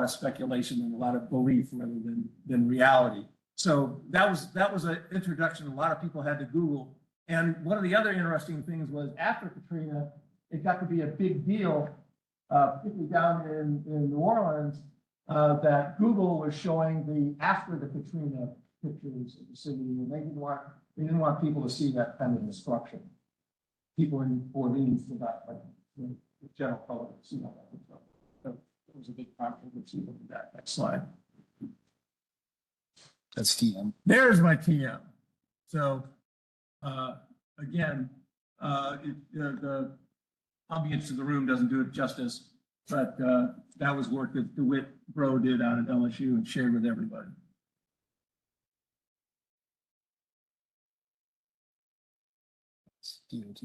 of speculation and a lot of belief rather than reality. So that was an introduction a lot of people had to Google. And one of the other interesting things was after Katrina, it got to be a big deal, particularly down in New Orleans, that Google was showing the after the Katrina pictures of the city, and they didn't want people to see that kind of destruction. People in Orleans did not like the general public to see all that stuff. So it was a big controversy with that. Next slide. That's TM. There's my TM. So again, the ambience of the room doesn't do it justice, but that was work that DeWitt Bro did out at LSU and shared with everybody. It's DOT,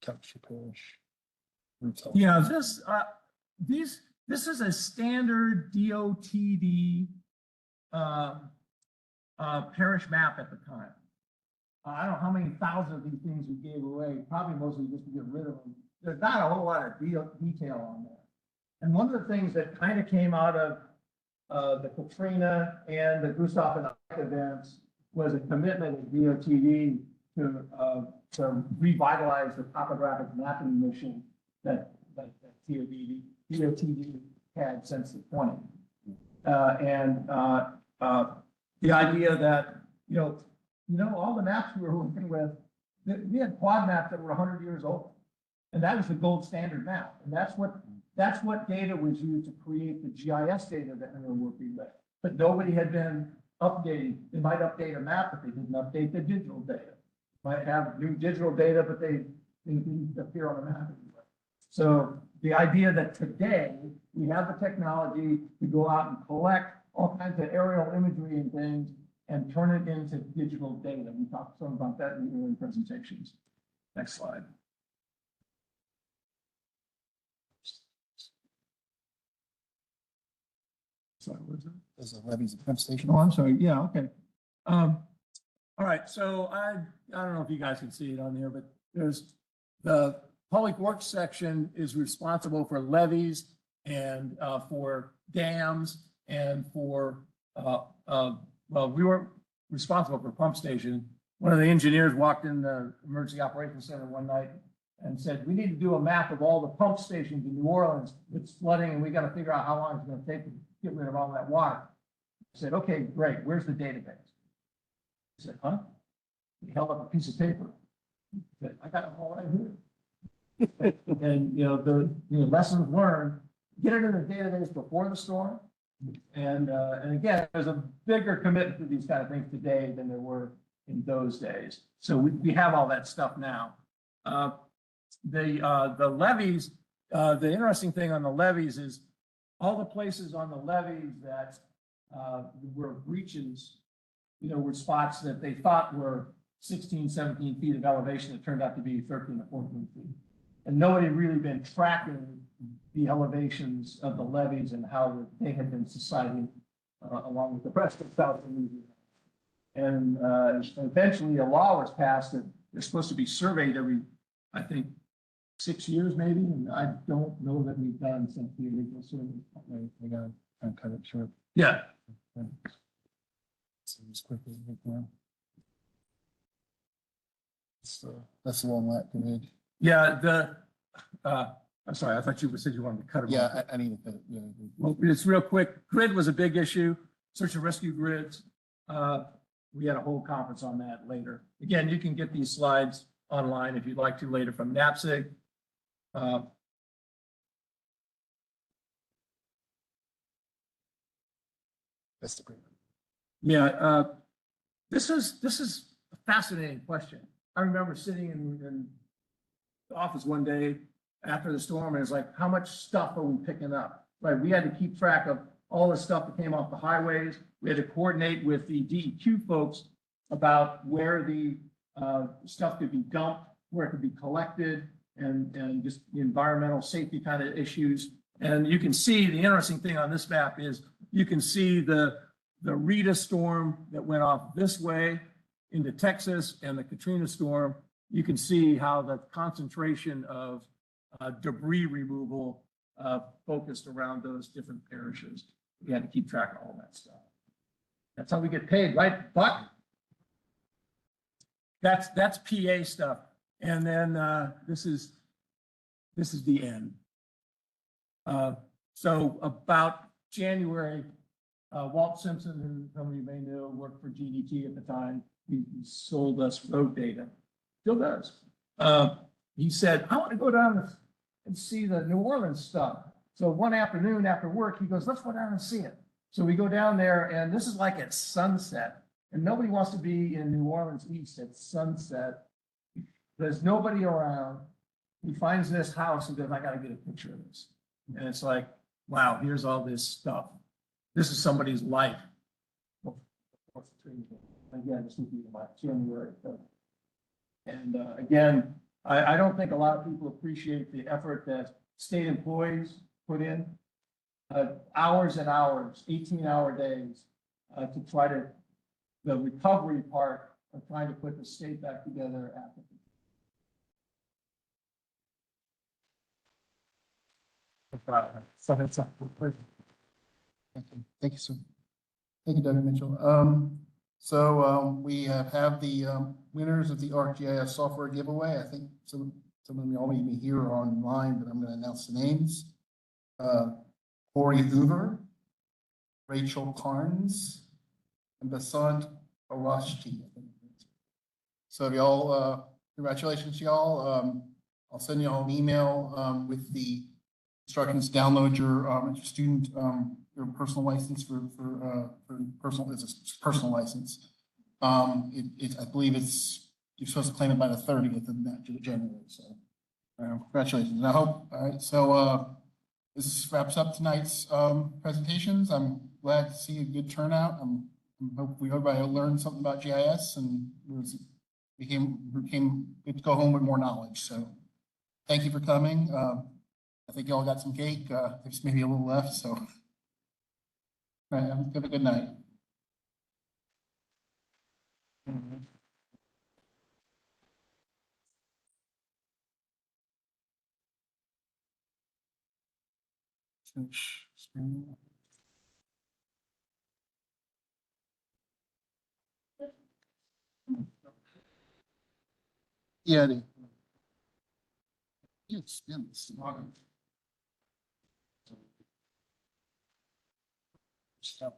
Capture Parish. Yeah, this is a standard DOTD parish map at the time. I don't know how many thousands of these things we gave away, probably mostly just to get rid of them. There's not a whole lot of detail on there. And one of the things that kind of came out of the Katrina and the Gustav and Ike events was a commitment of DOTD to revitalize the topographic mapping mission that TOTD had since the 20s. The idea that, all the maps we were working with, we had quad maps that were 100 years old. And that was the gold standard map. And that's what data was used to create the GIS data that we were working with. But nobody had been updating. They might update a map, but they didn't update the digital data. Might have new digital data, but they didn't appear on the map anymore. So the idea that today we have the technology to go out and collect all kinds of aerial imagery and things and turn it into digital data. We talked some about that in the earlier presentations. Next slide. Sorry, what is it? There's the levees at pump station. Oh, I'm sorry. Yeah, okay. All right, so I don't know if you guys can see it on here, but there's the public works section is responsible for levees and for dams and for well, we weren't responsible for pump station. One of the engineers walked in the emergency operations center one night and said, we need to do a map of all the pump stations in New Orleans. It's flooding and we got to figure out how long it's going to take to get rid of all that water. I said, okay, great. Where's the database? He said, huh? He held up a piece of paper. He said, I got it all right here. And, the lessons learned, get it in the database before the storm. And again, there's a bigger commitment to these kind of things today than there were in those days. So we have all that stuff now. The levees, the interesting thing on the levees is all the places on the levees that were breaches, were spots that they thought were 16, 17 feet of elevation that turned out to be 13 or 14 feet. And nobody had really been tracking the elevations of the levees and how they had been subsiding along with the rest of South Louisiana. And eventually a law was passed that they're supposed to be surveyed every, I think, 6 years maybe, and I don't know that we've done since the original survey. We got to cut it short. Yeah. So just quickly, that's a long lap period. Yeah, I'm sorry, I thought you said you wanted to cut it. Yeah, I need to, yeah. Well, it's real quick. Grid was a big issue, search and rescue grids. We had a whole conference on that later. Again, you can get these slides online if you'd like to later from NAPSG. That's the great. Yeah, this is a fascinating question. I remember sitting in the office one day after the storm, and it's like, how much stuff are we picking up? Right, we had to keep track of all the stuff that came off the highways. We had to coordinate with the DEQ folks about where the stuff could be dumped, where it could be collected, and just the environmental safety kind of issues. And you can see the interesting thing on this map is you can see the Rita storm that went off this way into Texas and the Katrina storm. You can see how the concentration of debris removal focused around those different parishes. We had to keep track of all that stuff. That's how we get paid, right, Buck? That's PA stuff. And then this is the end. So about January, Walt Simpson, who some of you may know, worked for GDT at the time. He sold us road data, still does. He said, I want to go down and see the New Orleans stuff. So one afternoon after work, he goes, let's go down and see it. So we go down there, and this is like at sunset. And nobody wants to be in New Orleans East at sunset. There's nobody around. He finds this house and goes, I got to get a picture of this. And it's like, wow, here's all this stuff. This is somebody's life. Again, this would be about January. And again, I don't think a lot of people appreciate the effort that state employees put in. Hours and hours, 18-hour days to try to, the recovery part of trying to put the state back together after. Thank you, sir. Thank you, Dr. Mitchell. So we have the winners of the ArcGIS software giveaway. I think some of y'all may be here or online, but I'm going to announce the names. Corey Hoover, Rachel Carnes, and Basant Arashti. So y'all, congratulations, y'all. I'll send y'all an email with the instructions to download your student your personal license for personal, it's a personal license. I believe you're supposed to claim it by the 30th of January. So congratulations. And I hope, all right, so this wraps up tonight's presentations. I'm glad to see a good turnout. Hope everybody learned something about GIS and became good to go home with more knowledge. So thank you for coming. I think y'all got some cake. There's maybe a little left, so. All right, have a good night. Finish screen. Yeah, they. You spin this. Stop.